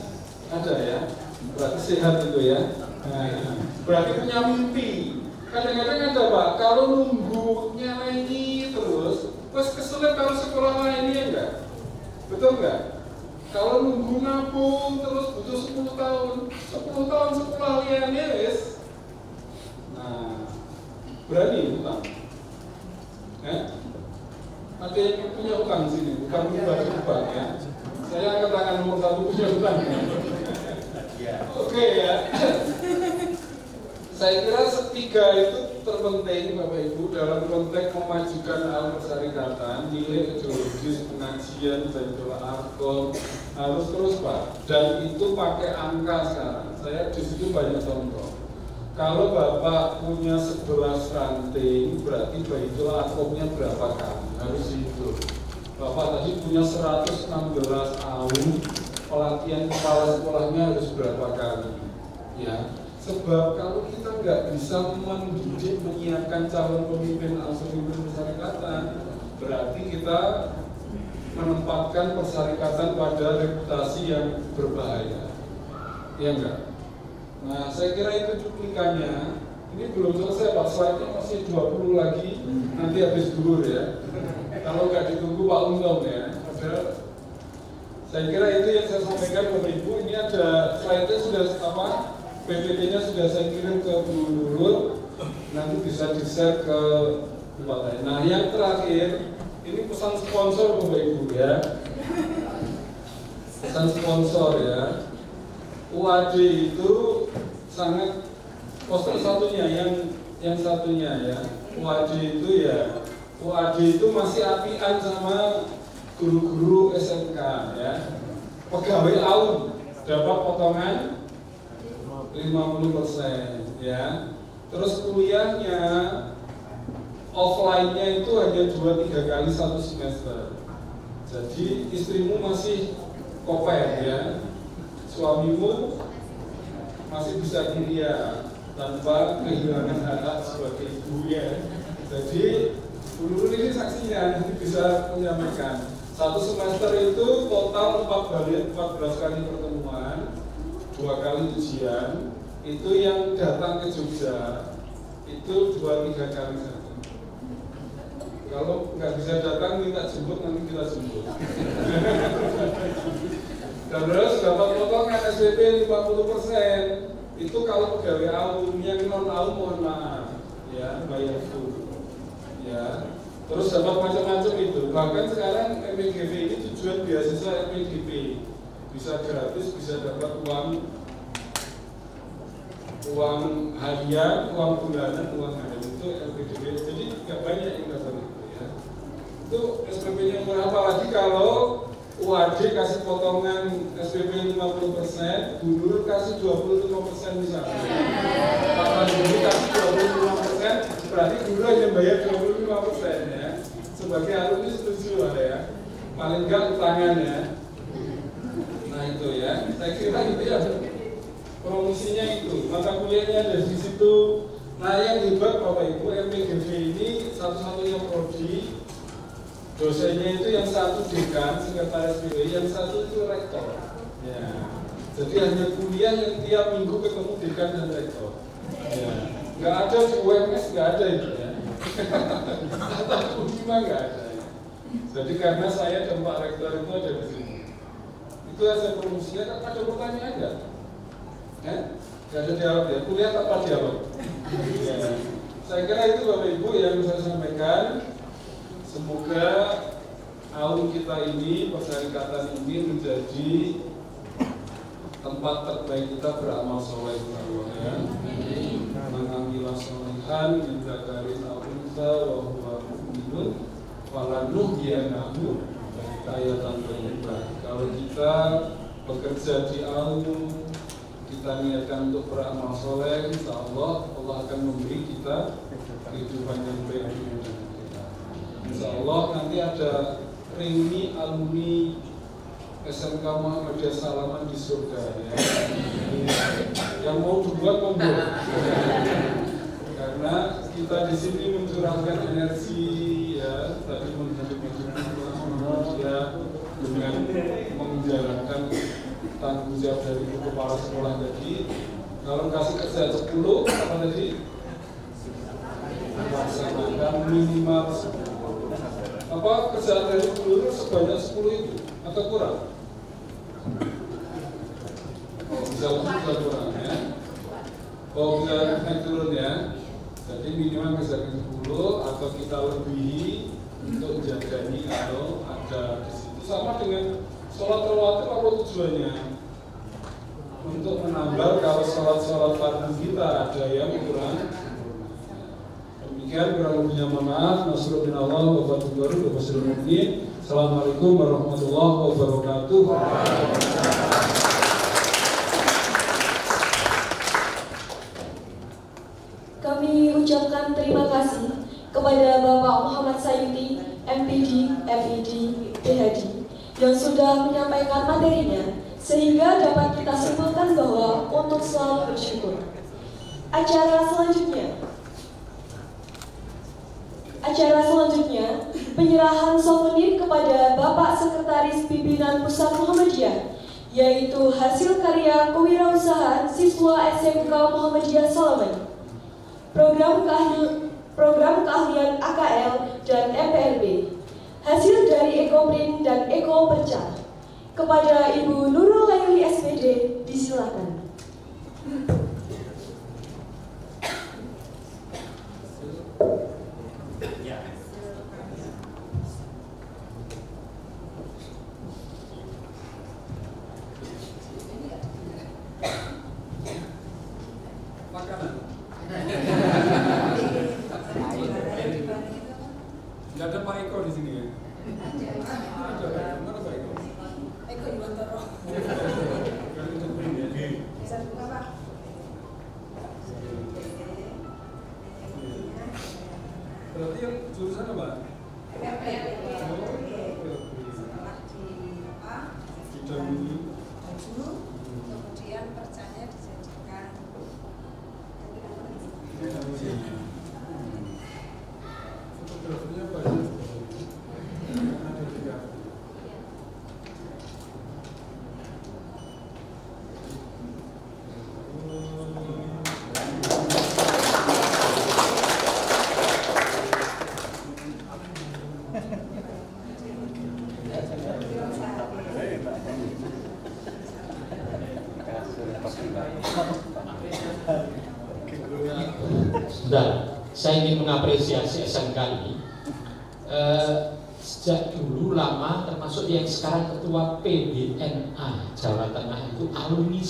ada ya. Berarti sehat itu ya. Nah, berarti punya mimpi. Kadang-kadang ada Pak, kalau nunggunya ini terus kesulitan kalau sekolah lainnya enggak? Betul enggak? Kalau nunggu nabung terus butuh 10 tahun 10 tahun sekolah lainnya wes. Nah, berani utang. Ada yang punya utang sini, bukan pribadi utang ya. Saya angkat tangan nomor 1 punya utang ya. Oke ya. Saya kira setiga itu terpenting Bapak Ibu dalam konteks memajukan al-masyarikatan, nilai ideologis, pengajian, dan arkom harus terus Pak. Dan itu pakai angka sekarang. Saya di situ banyak contoh. Kalau Bapak punya 11 ranting, berarti Baitul Arkomnya berapa kali? Harus dihitung. Bapak tadi punya 116 aum, pelatihan kepala sekolahnya harus berapa kali? Ya. Sebab kalau kita nggak bisa mendidik, menyiapkan calon pemimpin atau pemimpin persyarikatan, berarti kita menempatkan persyarikatan pada reputasi yang berbahaya. Iya enggak? Nah, saya kira itu cuplikannya. Ini belum selesai Pak, slide-nya masih 20 lagi, nanti habis dulu ya. Kalau nggak ditunggu Pak Untung ya. Saya kira itu yang saya sampaikan Bapak Ibu. Ini ada slide-nya sudah PPT-nya sudah saya kirim ke Bu Nurul, nanti bisa di-share ke tempat lain. Nah, yang terakhir, ini pesan sponsor Bapak Ibu ya. Pesan sponsor ya. UAD itu sangat poster satunya yang satunya ya. UAD itu ya. UAD itu masih apian sama guru-guru SMK ya. Pegawai AUM dapat potongan 50% ya. Terus kuliahnya offline-nya itu hanya 2-3 kali satu semester. Jadi istrimu masih kopet ya. Suamimu masih bisa kuliah tanpa kehilangan hak sebagai ibu ya. Jadi dulu ini saksinya nanti bisa menyampaikan. Satu semester itu total 14 kali pertemuan, 2 kali ujian. Itu yang datang ke Jogja itu 2-3 kali saja. Kalau nggak bisa datang minta jemput, nanti kita jemput. Terus dapat potongan SPP 50%. Itu kalau pegawai AUM, yang non AUM mohon maaf ya, bayar full ya. Terus dapat macam-macam itu. Bahkan sekarang MPGP ini tujuan beasiswa MPGP, bisa gratis, bisa dapat uang harian, uang bulanan, uang harian itu LPDP. Jadi nggak banyak yang dapat itu ya. Itu SPP-nya murah, apalagi kalau UAD kasih potongan SPP 50%, guru kasih 25% misalnya. Kalau guru kasih 25%, berarti guru hanya bayar 25% ya. Sebagai alumni setuju ada ya. Paling enggak utangannya. Nah itu ya. Saya kira itu ya. Promosinya itu, mata kuliahnya ada di situ. Nah yang hebat Bapak Ibu, MPGV ini satu-satunya prodi. Dosennya itu yang satu dekan, sekretaris PW, yang satu itu rektor. Ya. Jadi hanya kuliah yang tiap minggu ketemu dekan dan rektor. Ya. Nggak ada di UMS, nggak ada itu ya. Atau Unima nggak ada. Ya. Jadi karena saya dan Pak Rektor itu ada di sini. Itu hasil promosinya. Kan ada pertanyaan nggak? Nggak ada dialog ya. Kuliah tanpa dialog. Ya. Saya kira itu Bapak Ibu yang saya sampaikan. Semoga AUM kita ini, persyarikatan ini menjadi tempat terbaik kita beramal soleh ya. Mengambil solehan, minta karin al-unsa, wa huwa mu'minun, falanuh yanahu, ayatan berubah. Kalau kita bekerja di AUM, kita niatkan untuk beramal soleh, insya Allah akan memberi kita kehidupan yang baik di dunia. Insya Allah nanti ada reuni alumni SMK Muhammadiyah Salaman di surga ya. Yang mau dibuat monggo. Karena kita di sini mencurahkan energi ya, tadi menghadapi ya dengan menjalankan tanggung jawab dari kepala sekolah tadi. Kalau kasih kerja 10 apa tadi? Melaksanakan minimal 10. Apa kerjaan dari guru sebanyak 10 itu atau kurang? Oh, bisa kurang ya. Oh, bisa naik turun ya. Jadi minimal kerjaan 10 atau kita lebihi untuk menjagani kalau ada di situ. Sama dengan sholat rawatib, apa tujuannya? Untuk menambah kalau sholat fardu kita ada yang kurang. Demikian kurang lebihnya mohon maaf. Assalamualaikum warahmatullahi wabarakatuh. Assalamualaikum warahmatullahi wabarakatuh. Kami ucapkan terima kasih kepada Bapak Muhammad Sayuti, MPD, FID, PhD yang sudah menyampaikan materinya sehingga dapat kita simpulkan bahwa untuk selalu bersyukur. Acara selanjutnya, penyerahan souvenir kepada Bapak Sekretaris Pimpinan Pusat Muhammadiyah, yaitu hasil karya kewirausahaan siswa SMK Muhammadiyah Salaman, program keahlian AKL dan MPLB, hasil dari Ekoprint dan Eko Perca. Kepada Ibu Nurul Layuli SPD, disilakan. Tidak ada Pak Eko di sini ya? Mana Pak Eko? Eko di Bantoro. Bisa buka Pak? Berarti yang jurusan apa? Kemudian percanya disajikan. Fotografinya apa ya? Ada tiga. Sudah, saya ingin mengapresiasi SMK ini. Sejak dulu lama, termasuk yang sekarang ketua PBNA Jawa Tengah itu alumni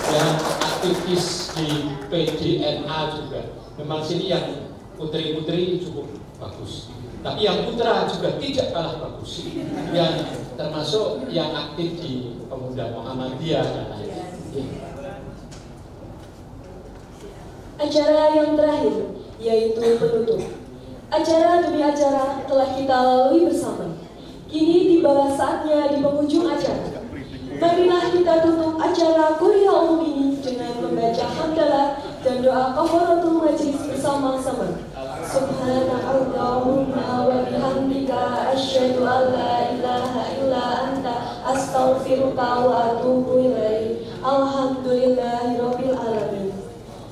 yang aktivis di PDNA juga. Memang sini yang putri-putri cukup bagus, tapi yang putra juga tidak kalah bagus. Yang termasuk yang aktif di Pemuda Muhammadiyah dan lain-lain. Acara yang terakhir, yaitu penutup. Acara demi acara telah kita lalui bersama. Kini tiba saatnya di penghujung acara. Marilah kita tutup acara kuliah umum ini dengan membaca hamdalah dan doa kafaratul majlis bersama-sama. Subhanakallahumma wa bihamdika asyhadu an la ilaha illa anta astaghfiruka wa atubu ilaik. Alhamdulillahirabbil alamin.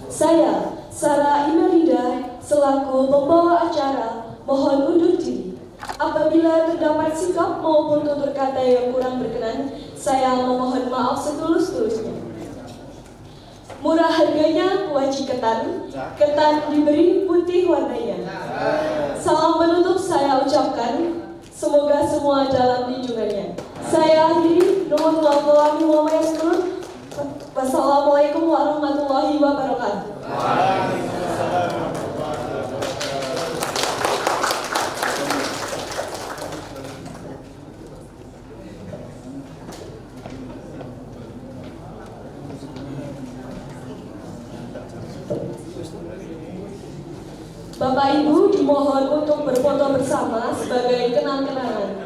Saya, Sarah Imelida, selaku pembawa acara, mohon undur diri. Apabila terdapat sikap maupun tutur kata yang kurang berkenan, saya memohon maaf setulus-tulusnya. Murah harganya waji ketan, ketan diberi putih warnanya. Salam penutup saya ucapkan, semoga semua dalam lindungannya. Saya akhiri, nuhun wallahi wa mayastur. Wassalamualaikum warahmatullahi wabarakatuh. Bapak Ibu dimohon untuk berfoto bersama sebagai kenang-kenangan.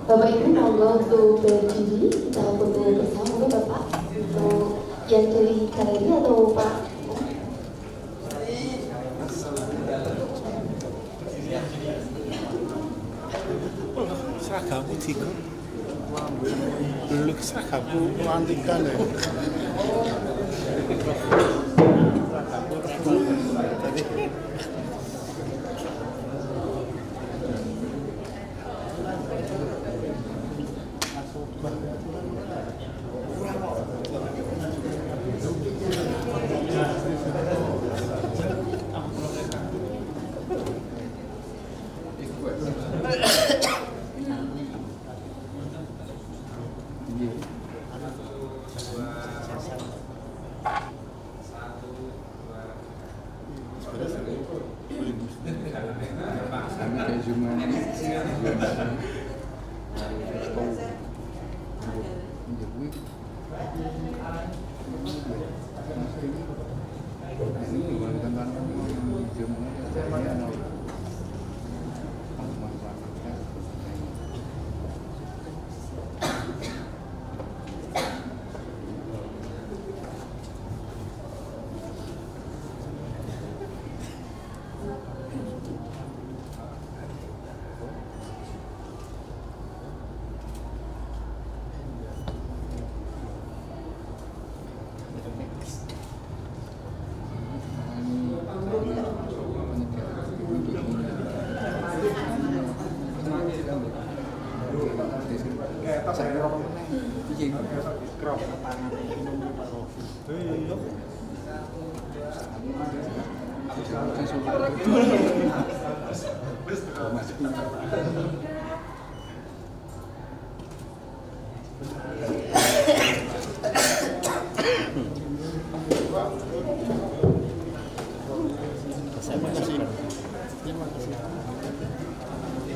Bapak Ibu monggo untuk berdiri, kita foto bersama. Monggo Bapak, untuk yang dari galeri atau Pak? Seragammu tiga, belum seragammu pelantikan ya. Kami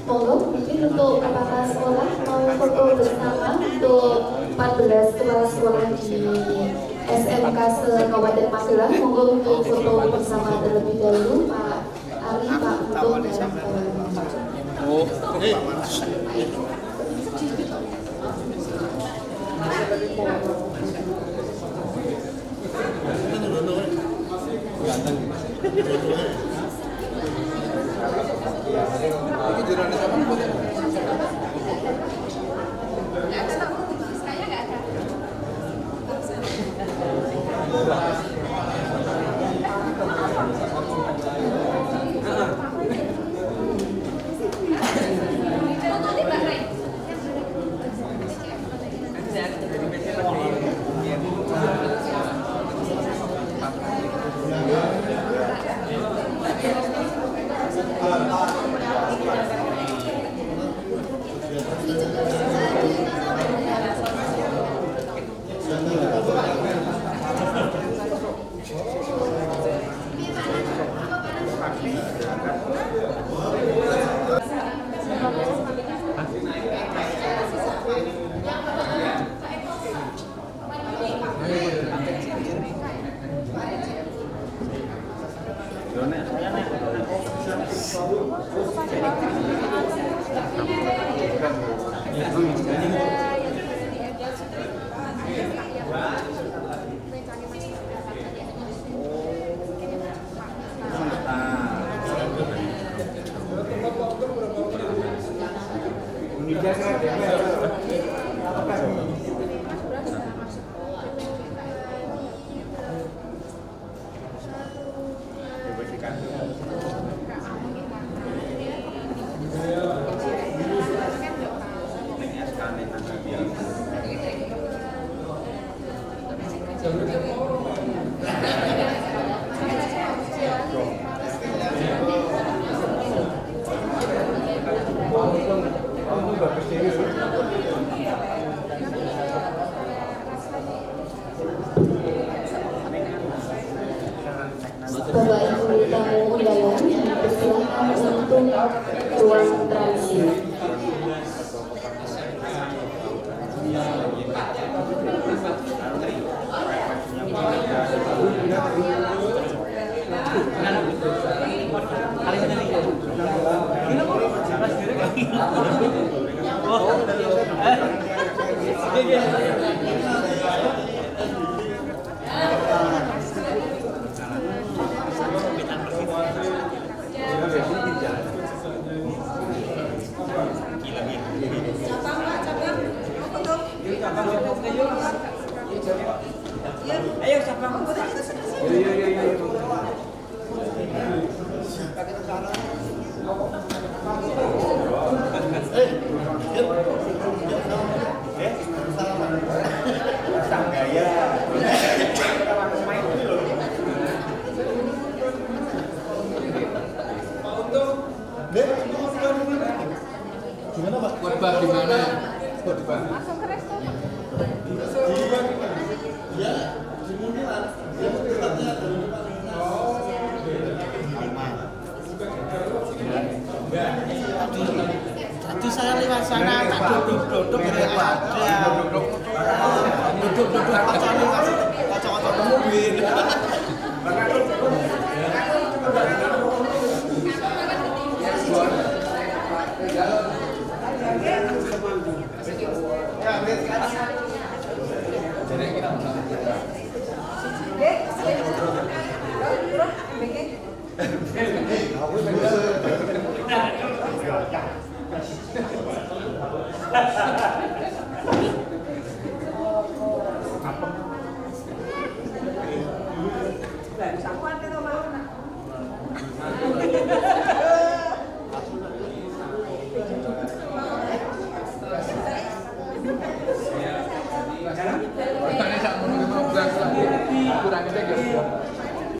Monggo, mungkin untuk kepala sekolah mau foto bersama untuk 14 kepala sekolah di SMK se-Kabupaten Magelang. Monggo untuk foto bersama terlebih dahulu Pak Ali, Pak Untung dan Bapak Ibu tamu undangan dipersilakan untuk ruang transit. Ayo siapa? Gimana Pak? Khotbah di mana? Khotbah. Langsung ke restoran. Ya, di Mundial. Ya, tempatnya ada di depan. Tadi saya lewat sana, tak duduk-duduk tidak ada. Duduk-duduk kacau-kacau mobil. Ya,